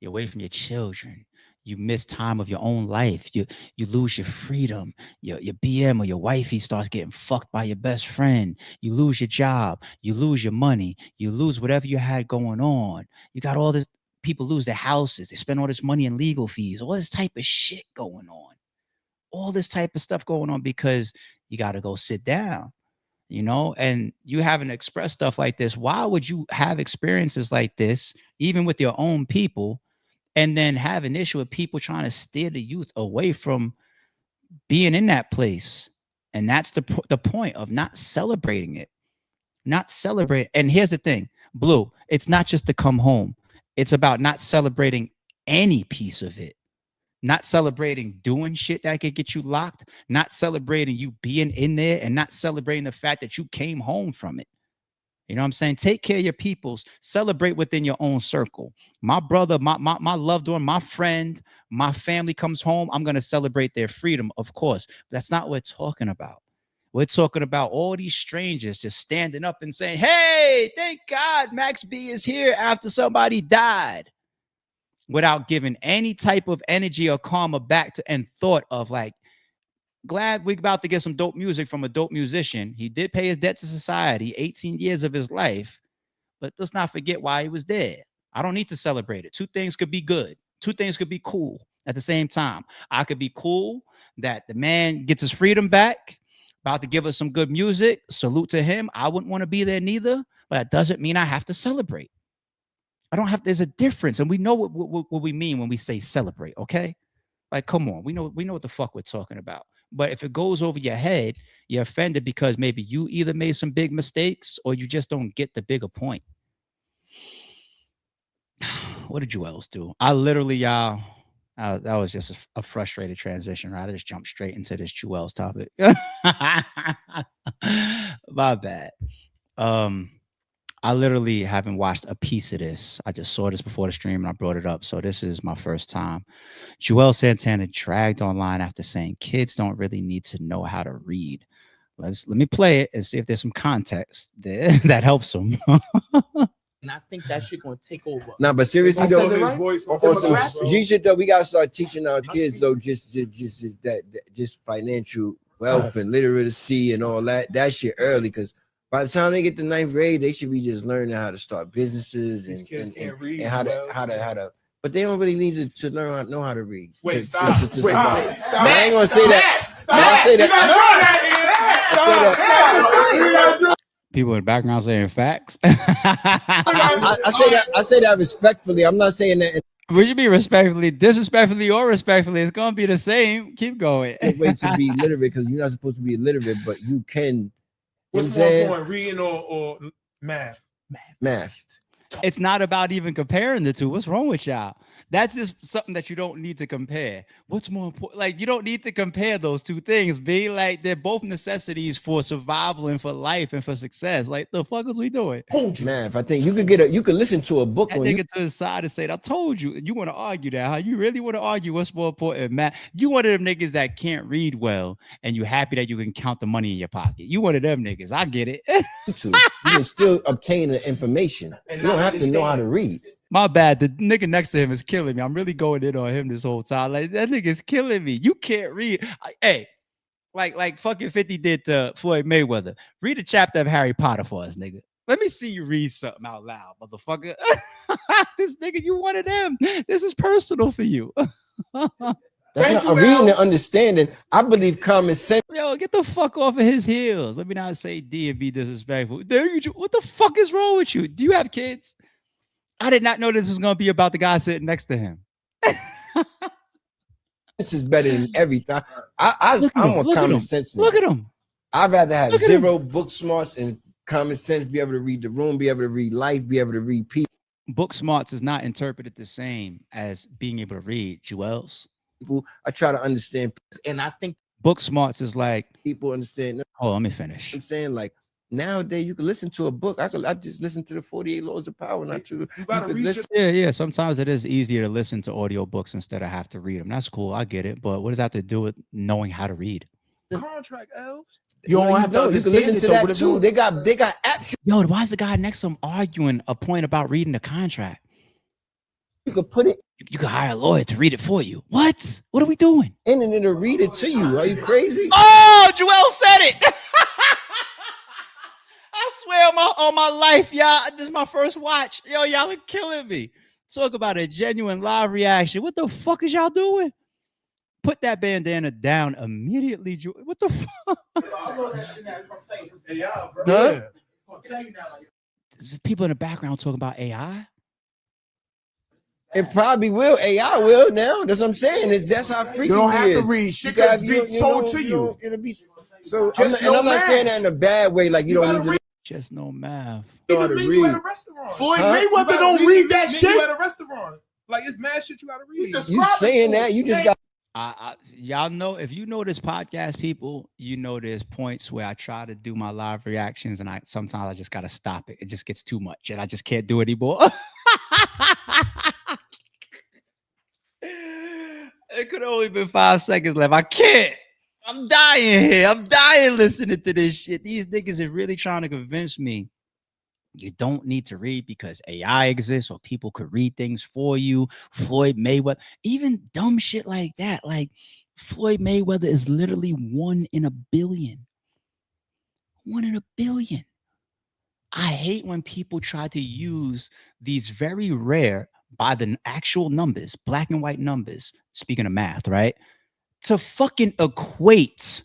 You're away from your children. You miss time of your own life. You lose your freedom. Your BM or your wifey starts getting fucked by your best friend. You lose your job. You lose your money. You lose whatever you had going on. You got all this. People lose their houses. They spend all this money in legal fees. All this type of shit going on. All this type of stuff going on because you got to go sit down. And you haven't expressed stuff like this. Why would you have experiences like this, even with your own people, and then have an issue with people trying to steer the youth away from being in that place? And that's the point of not celebrating it. Not celebrate. And here's the thing, Blue, it's not just to come home. It's about not celebrating any piece of it. Not celebrating doing shit that could get you locked. Not celebrating you being in there, and not celebrating the fact that you came home from it. You know what I'm saying? Take care of your peoples. Celebrate within your own circle. My brother, my loved one, my friend, my family comes home, I'm going to celebrate their freedom, of course. But that's not what we're talking about. We're talking about all these strangers just standing up and saying, hey, thank God Max B is here after somebody died, without giving any type of energy or karma back to and thought of like, glad we're about to get some dope music from a dope musician. He did pay his debt to society, 18 years of his life, but let's not forget why he was there. I don't need to celebrate it. Two things could be good. Two things could be cool at the same time. I could be cool that the man gets his freedom back, about to give us some good music. Salute to him. I wouldn't want to be there neither, but that doesn't mean I have to celebrate. I don't have, there's a difference. And we know what we mean when we say celebrate, okay? Like, come on, we know what the fuck we're talking about. But if it goes over your head, you're offended because maybe you either made some big mistakes or you just don't get the bigger point. What did you else do? I literally, y'all, That was just a frustrated transition, right? I just jumped straight into this Jewel's topic. My bad. Um, I literally haven't watched a piece of this. I just saw this before the stream and I brought it up. So this is my first time. Joel Santana dragged online after saying kids don't really need to know how to read. Let me play it and see if there's some context there that helps them. And I think that shit gonna take over. Nah, but seriously though, on some G shit though, we gotta start teaching our kids though, just financial wealth and literacy and all that shit early, because by the time they get to ninth grade, they should be just learning how to start businesses and how to. But they don't really need to know how to read. Wait, stop. I ain't gonna say that. People in the background saying facts. I say that respectfully. I'm not saying that. Would you be respectfully, disrespectfully, or respectfully? It's gonna be the same. Keep going. Way to be literate, because you're not supposed to be illiterate, but you can. What's more important, reading or math? Math. It's not about even comparing the two. What's wrong with y'all? That's just something that you don't need to compare. What's more important? Like, you don't need to compare those two things, B. Like, they're both necessities for survival and for life and for success. Like, the fuck is we doing? Math. I think you could listen to a book I on take you. it to the side and say, I told you. You want to argue that, huh? You really want to argue what's more important, Matt? You one of them niggas that can't read well, and you happy that you can count the money in your pocket. You one of them niggas. I get it. You can still obtain the information. You don't have to know how to read. My bad. The nigga next to him is killing me. I'm really going in on him this whole time. Like, that nigga's killing me. You can't read. Hey, like fucking 50 did to Floyd Mayweather. Read a chapter of Harry Potter for us, nigga. Let me see you read something out loud, motherfucker. This nigga, you one of them. This is personal for you. That's not a reading and understanding. I believe common sense. Yo, get the fuck off of his heels. Let me not say D and be disrespectful. What the fuck is wrong with you? Do you have kids? I did not know this was going to be about the guy sitting next to him. This is better than everything. I'm more common sense. Look at him. I'd rather have zero book smarts and common sense, be able to read the room, be able to read life, be able to read people. Book smarts is not interpreted the same as being able to read, Jewels. I try to understand. And I think book smarts is like people understand. Oh, let me finish. I'm saying, like, nowadays you can listen to a book. I just listen to the 48 Laws of Power, not to you gotta read. Yeah. Sometimes it is easier to listen to audio books instead of have to read them. That's cool. I get it. But what does that have to do with knowing how to read? The contract, elves. You don't have to. You can listen to that too. They got apps. Yo, why is the guy next to him arguing a point about reading the contract? You could put it. You could hire a lawyer to read it for you. What? What are we doing? And then it'll read it to you. Are you crazy? Oh, Joel said it. I swear on my life, y'all. This is my first watch. Yo, y'all are killing me. Talk about a genuine live reaction. What the fuck is y'all doing? Put that bandana down immediately. What the fuck? Huh? People in the background talking about AI. It probably will. AI will now. That's what I'm saying. That's how freaky You don't it have is. to read. Shit can be told to you. It'll be so. I'm not saying that in a bad way. Like you don't need to. Just no math. You gotta read. At a restaurant. Floyd Mayweather don't read that shit. You at a restaurant. Like, it's mad shit you gotta read. You saying that? You just got. Y'all know, if you know this podcast, people, you know there's points where I try to do my live reactions and sometimes I just gotta stop it. It just gets too much and I just can't do it anymore. It could have only been 5 seconds left. I can't. I'm dying here. I'm dying listening to this shit. These niggas are really trying to convince me you don't need to read because AI exists or people could read things for you. Floyd Mayweather, even dumb shit like that. Like, Floyd Mayweather is literally 1 in a billion. 1 in a billion. I hate when people try to use these very rare, by the actual numbers, black and white numbers, speaking of math, right? To fucking equate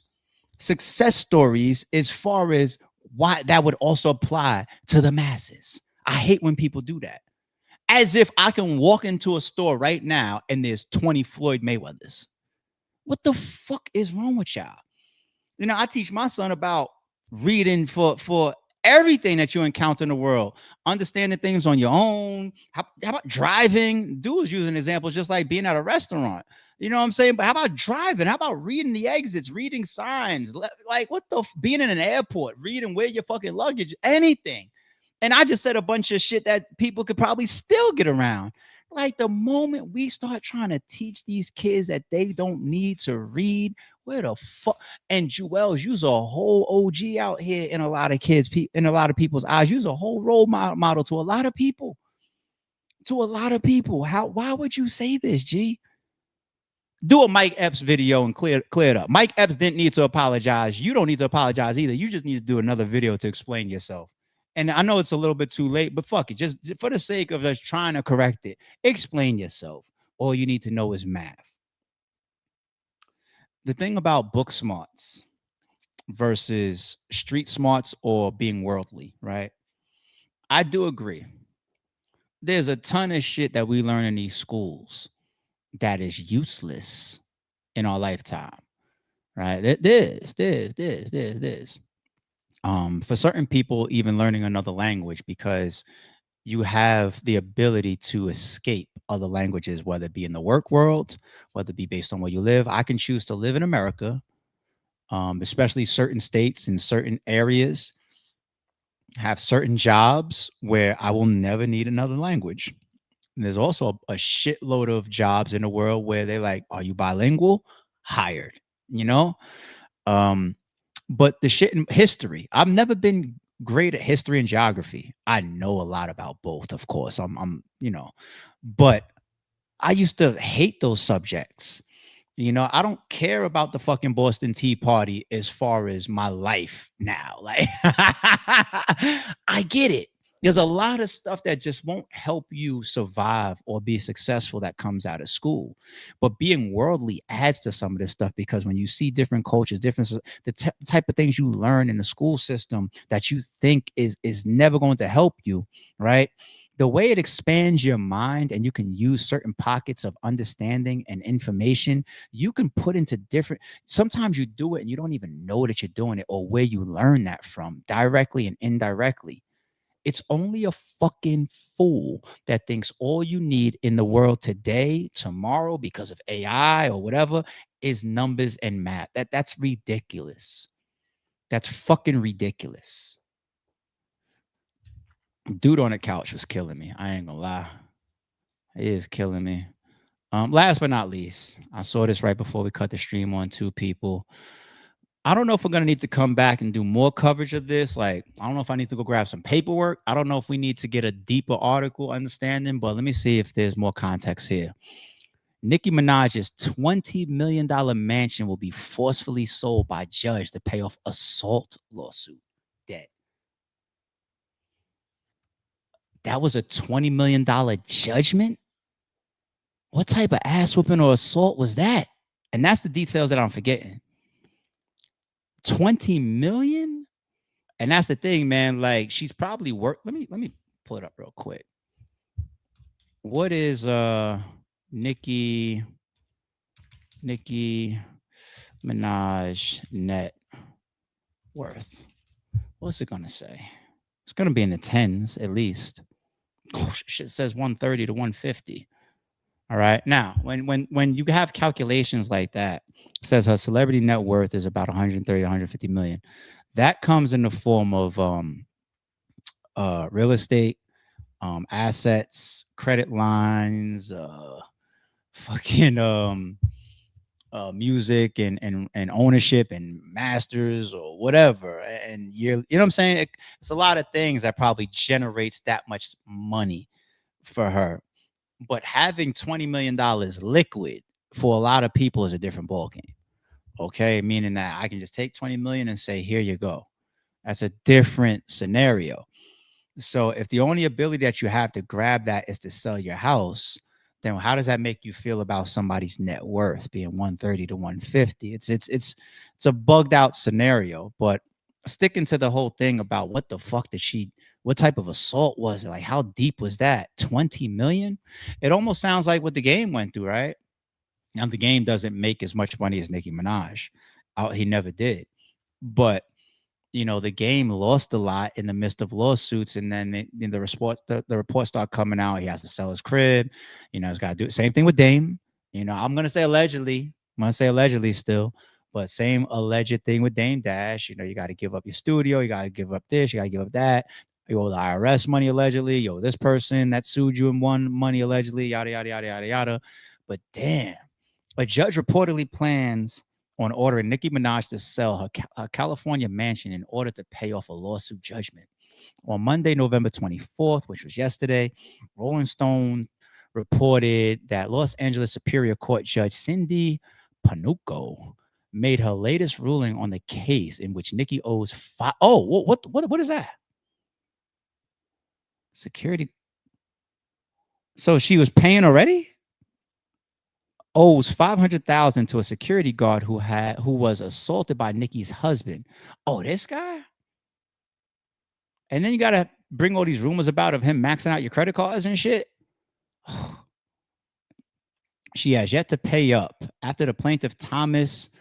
success stories as far as why that would also apply to the masses. I hate when people do that. As if I can walk into a store right now and there's 20 Floyd Mayweathers. What the fuck is wrong with y'all? You know, I teach my son about reading for everything that you encounter in the world, understanding things on your own. How about driving? Dude was using examples just like being at a restaurant. You know what I'm saying? But how about driving? How about reading the exits, reading signs? Like what the being in an airport, reading where your fucking luggage, anything. And I just said a bunch of shit that people could probably still get around. Like the moment we start trying to teach these kids that they don't need to read, where the fuck? And Jewels, you's a whole OG out here in a lot of kids, in a lot of people's eyes. You's a whole role model to a lot of people. To a lot of people. Why would you say this, G? Do a Mike Epps video and clear it up. Mike Epps didn't need to apologize. You don't need to apologize either. You just need to do another video to explain yourself. And I know it's a little bit too late, but fuck it. Just for the sake of us trying to correct it, explain yourself. All you need to know is math. The thing about book smarts versus street smarts or being worldly, right? I do agree. There's a ton of shit that we learn in these schools that is useless in our lifetime, right? There's. For certain people, even learning another language, because you have the ability to escape other languages, whether it be in the work world, whether it be based on where you live. I can choose to live in America, especially certain states and certain areas, have certain jobs where I will never need another language. And there's also a shitload of jobs in the world where they're like, are you bilingual? Hired, you know? But the shit in history, I've never been great at history and geography. I know a lot about both, of course. I'm but I used to hate those subjects. I don't care about the fucking Boston Tea Party as far as my life now. Like, I get it. There's a lot of stuff that just won't help you survive or be successful that comes out of school. But being worldly adds to some of this stuff, because when you see different cultures, the type of things you learn in the school system that you think is never going to help you, right? The way it expands your mind and you can use certain pockets of understanding and information, you can put into different, sometimes you do it and you don't even know that you're doing it or where you learn that from, directly and indirectly. It's only a fucking fool that thinks all you need in the world today, tomorrow, because of AI or whatever, is numbers and math. That's ridiculous. That's fucking ridiculous. Dude on the couch was killing me. I ain't gonna lie. It is killing me. Last but not least, I saw this right before we cut the stream on two people. I don't know if we're gonna need to come back and do more coverage of this. Like, I don't know if I need to go grab some paperwork. I don't know if we need to get a deeper article understanding, but let me see if there's more context here. Nicki Minaj's $20 million mansion will be forcefully sold by judge to pay off assault lawsuit debt. That was a $20 million judgment? What type of ass whooping or assault was that? And that's the details that I'm forgetting. 20 million? And that's the thing, man. Like, she's probably worked. Let me pull it up real quick. What is Nicki Minaj net worth? What's it gonna say? It's gonna be in the tens at least. Oh, shit says 130 to 150. All right. Now, when you have calculations like that, it says her celebrity net worth is about 130 to 150 million. That comes in the form of real estate, assets, credit lines, fucking music and ownership and masters or whatever. And you know what I'm saying? It's a lot of things that probably generates that much money for her. But having $20 million liquid for a lot of people is a different ballgame. Okay, meaning that I can just take 20 million and say, here you go. That's a different scenario. So if the only ability that you have to grab that is to sell your house, then how does that make you feel about somebody's net worth being 130 to 150? It's a bugged out scenario. But sticking to the whole thing about what the fuck what type of assault was it? Like, how deep was that? 20 million? It almost sounds like what the game went through, right? Now, the game doesn't make as much money as Nicki Minaj. He never did. But the game lost a lot in the midst of lawsuits, and then the reports start coming out. He has to sell his crib. He's got to do the same thing with Dame. I'm gonna say allegedly. I'm gonna say allegedly still, but same alleged thing with Dame Dash. You got to give up your studio. You got to give up this. You got to give up that. You owe the IRS money allegedly. You owe this person that sued you and won money allegedly. Yada yada yada yada yada. But damn, a judge reportedly plans on ordering Nicki Minaj to sell her California mansion in order to pay off a lawsuit judgment. On Monday, November 24th, which was yesterday, Rolling Stone reported that Los Angeles Superior Court Judge Cindy Panuco made her latest ruling on the case in which Nicki owes five. Oh, what is that? Security. So she was paying already? Owes $500,000 to a security guard who was assaulted by Nicki's husband. Oh, this guy? And then you gotta bring all these rumors about of him maxing out your credit cards and shit. She has yet to pay up after the plaintiff Thomas,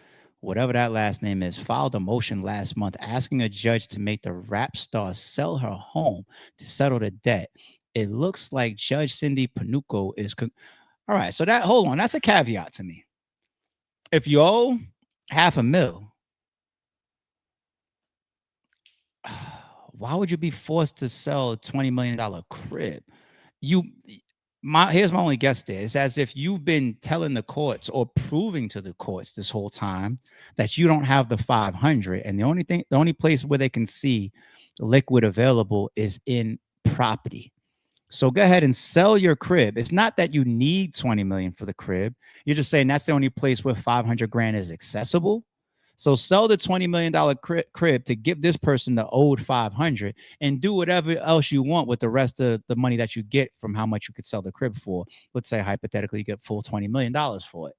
whatever that last name is, filed a motion last month asking a judge to make the rap star sell her home to settle the debt. It looks like Judge Cindy Panuco is all right. So hold on, that's a caveat to me. If you owe $500,000, why would you be forced to sell a $20 million crib? Here's my only guess there. It's as if you've been telling the courts or proving to the courts this whole time that you don't have the 500, and the only place where they can see liquid available is in property. So go ahead and sell your crib. It's not that you need 20 million for the crib. You're just saying that's the only place where 500 grand is accessible. So sell the $20 million crib to give this person the owed 500 and do whatever else you want with the rest of the money that you get from how much you could sell the crib for. Let's say hypothetically you get full $20 million for it.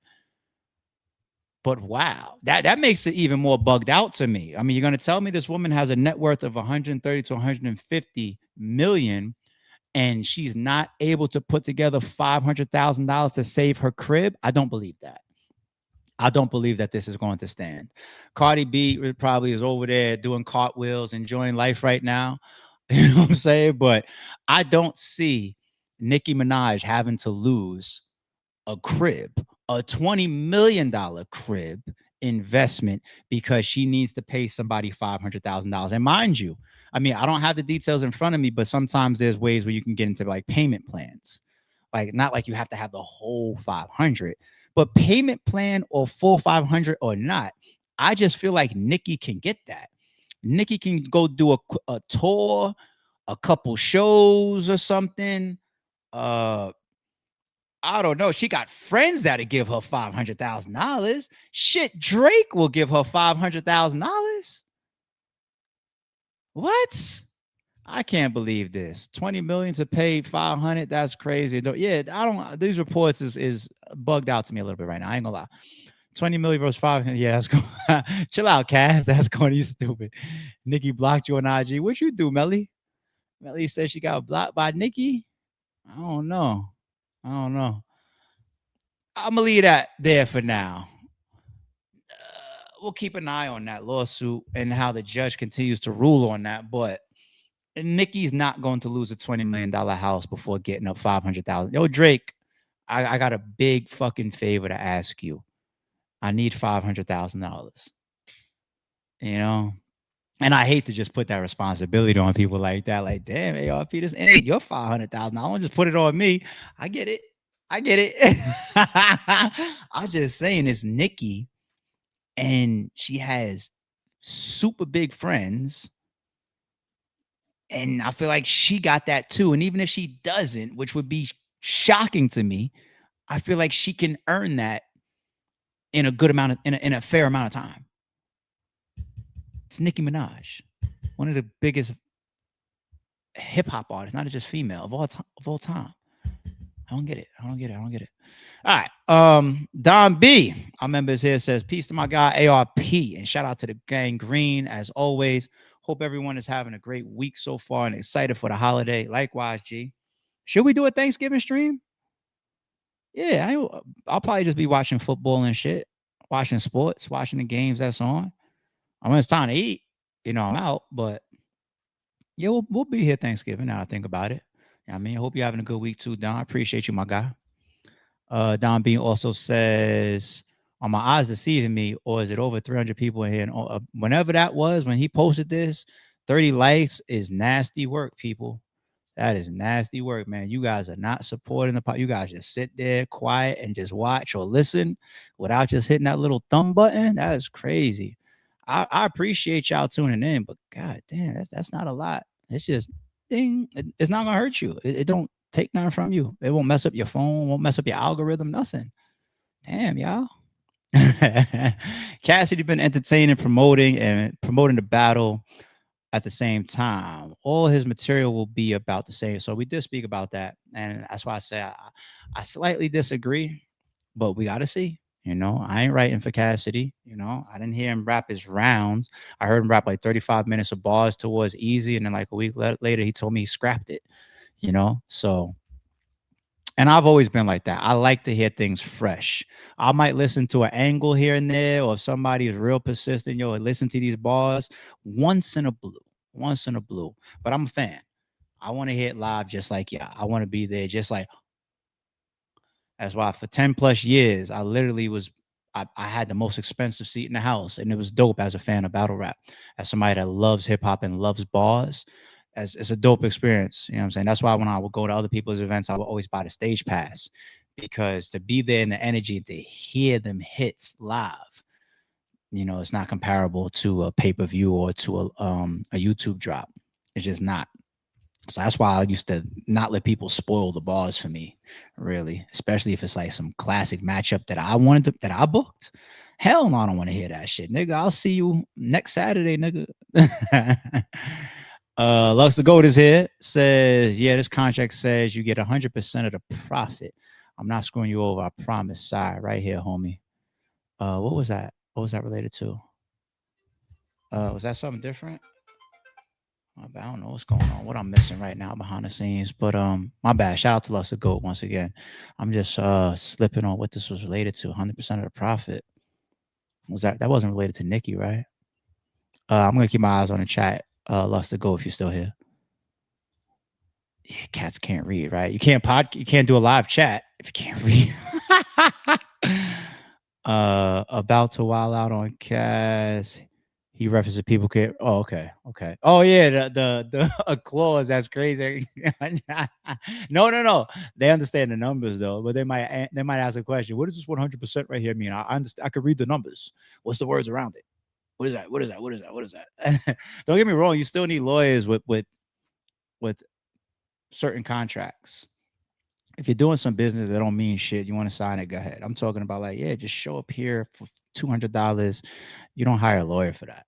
But wow, that makes it even more bugged out to me. I mean, you're going to tell me this woman has a net worth of 130 to 150 million and she's not able to put together $500,000 to save her crib? I don't believe that. I don't believe that this is going to stand. Cardi B probably is over there doing cartwheels, enjoying life right now. You know what I'm saying? But I don't see Nicki Minaj having to lose a crib, a $20 million crib investment because she needs to pay somebody $500,000. And mind you, I mean, I don't have the details in front of me, but sometimes there's ways where you can get into like payment plans. Like, not like you have to have the whole 500, but payment plan or full 500 or not. I just feel like Nicki can get that. Nicki can go do a tour, a couple shows or something. I don't know. She got friends that'll give her $500,000. Shit, Drake will give her $500,000. What? I can't believe this. 20 million to pay 500. That's crazy. Yeah, I don't. These reports is bugged out to me a little bit right now. I ain't gonna lie. 20 million versus 500. Yeah, that's going. Chill out, Cass. That's going. You stupid. Nicki blocked you on IG. What you do, Melly? Melly said she got blocked by Nicki. I don't know. I'm gonna leave that there for now. We'll keep an eye on that lawsuit and how the judge continues to rule on that. But Nicki's not going to lose a $20 million house before getting up 500,000. Yo, Drake, I got a big fucking favor to ask you. I need $500,000. You know, and I hate to just put that responsibility on people like that. Like, damn, ARP, this ain't your $500,000. I don't just put it on me. I get it. I'm just saying it's Nicki, and she has super big friends. And I feel like she got that too. And even if she doesn't, which would be shocking to me, I feel like she can earn that in a good amount of in a fair amount of time. It's Nicki Minaj, one of the biggest hip hop artists, not just female of all time. I don't get it. All right. Don B, our members here, says peace to my guy ARP, and shout out to the gang Green as always. Hope everyone is having a great week so far and excited for the holiday. Likewise, G. Should we do a Thanksgiving stream? Yeah, I'll probably just be watching football and shit, watching sports, watching the games that's on. When it's time to eat, I'm out, but yeah, we'll be here Thanksgiving. Now I think about it. I mean, I hope you're having a good week too, Don. I appreciate you, my guy. Don Bean also says, "Are my eyes deceiving me, or is it over 300 people in here?" And whenever that was, when he posted this, 30 likes is nasty work, people. That is nasty work, man. You guys are not supporting the pot. You guys just sit there quiet and just watch or listen without just hitting that little thumb button. That is crazy. I appreciate y'all tuning in, but god damn, that's not a lot. It's just ding. It's not gonna hurt you. It don't take nothing from you. It won't mess up your phone, won't mess up your algorithm, nothing. Damn, y'all. Cassidy been entertaining, promoting the battle at the same time. All his material will be about the same. So we did speak about that. And that's why I say I slightly disagree, but we got to see. I ain't writing for Cassidy. I didn't hear him rap his rounds. I heard him rap like 35 minutes of bars towards Eazy. And then like a week later, he told me he scrapped it, So, and I've always been like that. I like to hear things fresh. I might listen to an angle here and there, or if somebody is real persistent, listen to these bars once in a blue. But I'm a fan. I want to hear it live just like I want to be there just like. That's why for 10 plus years, I literally I had the most expensive seat in the house, and it was dope as a fan of battle rap, as somebody that loves hip hop and loves bars. As it's a dope experience. You know what I'm saying? That's why when I would go to other people's events, I would always buy the stage pass, because to be there in the energy and to hear them hits live, it's not comparable to a pay-per-view or to a YouTube drop. It's just not. So that's why I used to not let people spoil the bars for me, really, especially if it's like some classic matchup that I booked. Hell no, I don't want to hear that shit, nigga. I'll see you next Saturday, nigga. Lux the Goat is here. Says, yeah, this contract says you get 100% of the profit. I'm not screwing you over, I promise. Sorry, right here, homie. What was that? What was that related to? Was that something different? I don't know what's going on, what I'm missing right now behind the scenes, but my bad. Shout out to Lux the Goat once again. I'm just slipping on what this was related to. 100% of the profit. Was that wasn't related to Nikki, right? I'm gonna keep my eyes on the chat. Lux the Goat, if you're still here. Yeah, cats can't read, right? You can't do a live chat if you can't read. About to wild out on Cass. He references people can't. Oh, okay. Oh yeah, the a clause. That's crazy. No. They understand the numbers though, but they might ask a question. What does this 100% right here mean? I understand. I could read the numbers. What's the words around it? What is that? What is that? Don't get me wrong. You still need lawyers with certain contracts. If you're doing some business that don't mean shit, you want to sign it, go ahead. I'm talking about like, yeah, just show up here for $200. You don't hire a lawyer for that.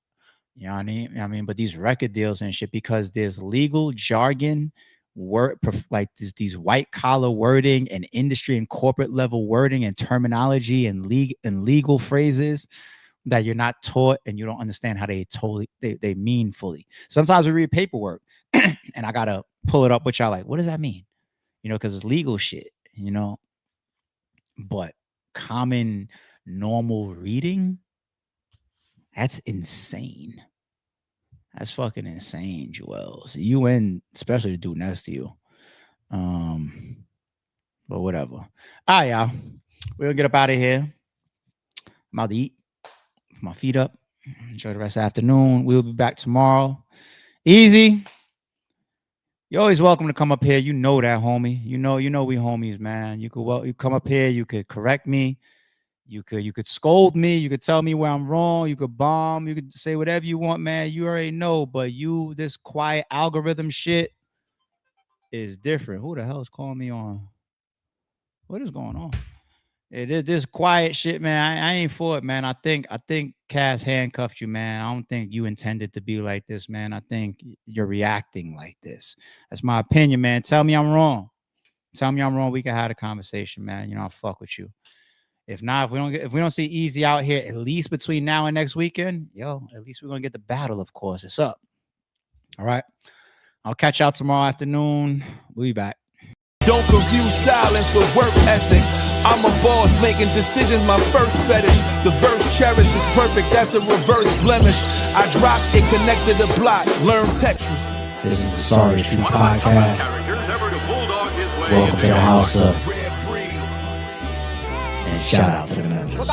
You know what I mean? But these record deals and shit, because there's legal jargon, like these white collar wording and industry and corporate level wording and terminology and legal phrases that you're not taught, and you don't understand how they mean fully. Sometimes we read paperwork and I gotta pull it up with y'all like, what does that mean? Because it's legal shit, but common normal reading, that's insane. That's fucking insane, Joels. You and especially the dude next to you. But whatever. All right, y'all. We're gonna get up out of here. I'm about to eat. Put my feet up. Enjoy the rest of the afternoon. We'll be back tomorrow. Easy. You're always welcome to come up here. You know that, homie. You know we homies, man. You come up here. You could correct me. You could scold me. You could tell me where I'm wrong. You could bomb. You could say whatever you want, man. You already know. But this quiet algorithm shit is different. Who the hell is calling me on? What is going on? This quiet shit, man. I ain't for it, man. I think Cass handcuffed you, man. I don't think you intended to be like this, man. I think you're reacting like this. That's my opinion, man. Tell me I'm wrong. We can have a conversation, man. I fuck with you. If not, if we don't see Eazy out here, at least between now and next weekend, at least we're gonna get the battle. Of course, it's up. All right. I'll catch y'all tomorrow afternoon. We'll be back. Don't confuse silence with work ethic. I'm a boss, making decisions my first fetish. The verse cherished is perfect, that's a reverse blemish. I dropped it, connected the block, learn Tetris. This is the Sorry True Podcast. Welcome to the house of. And shout out to the members.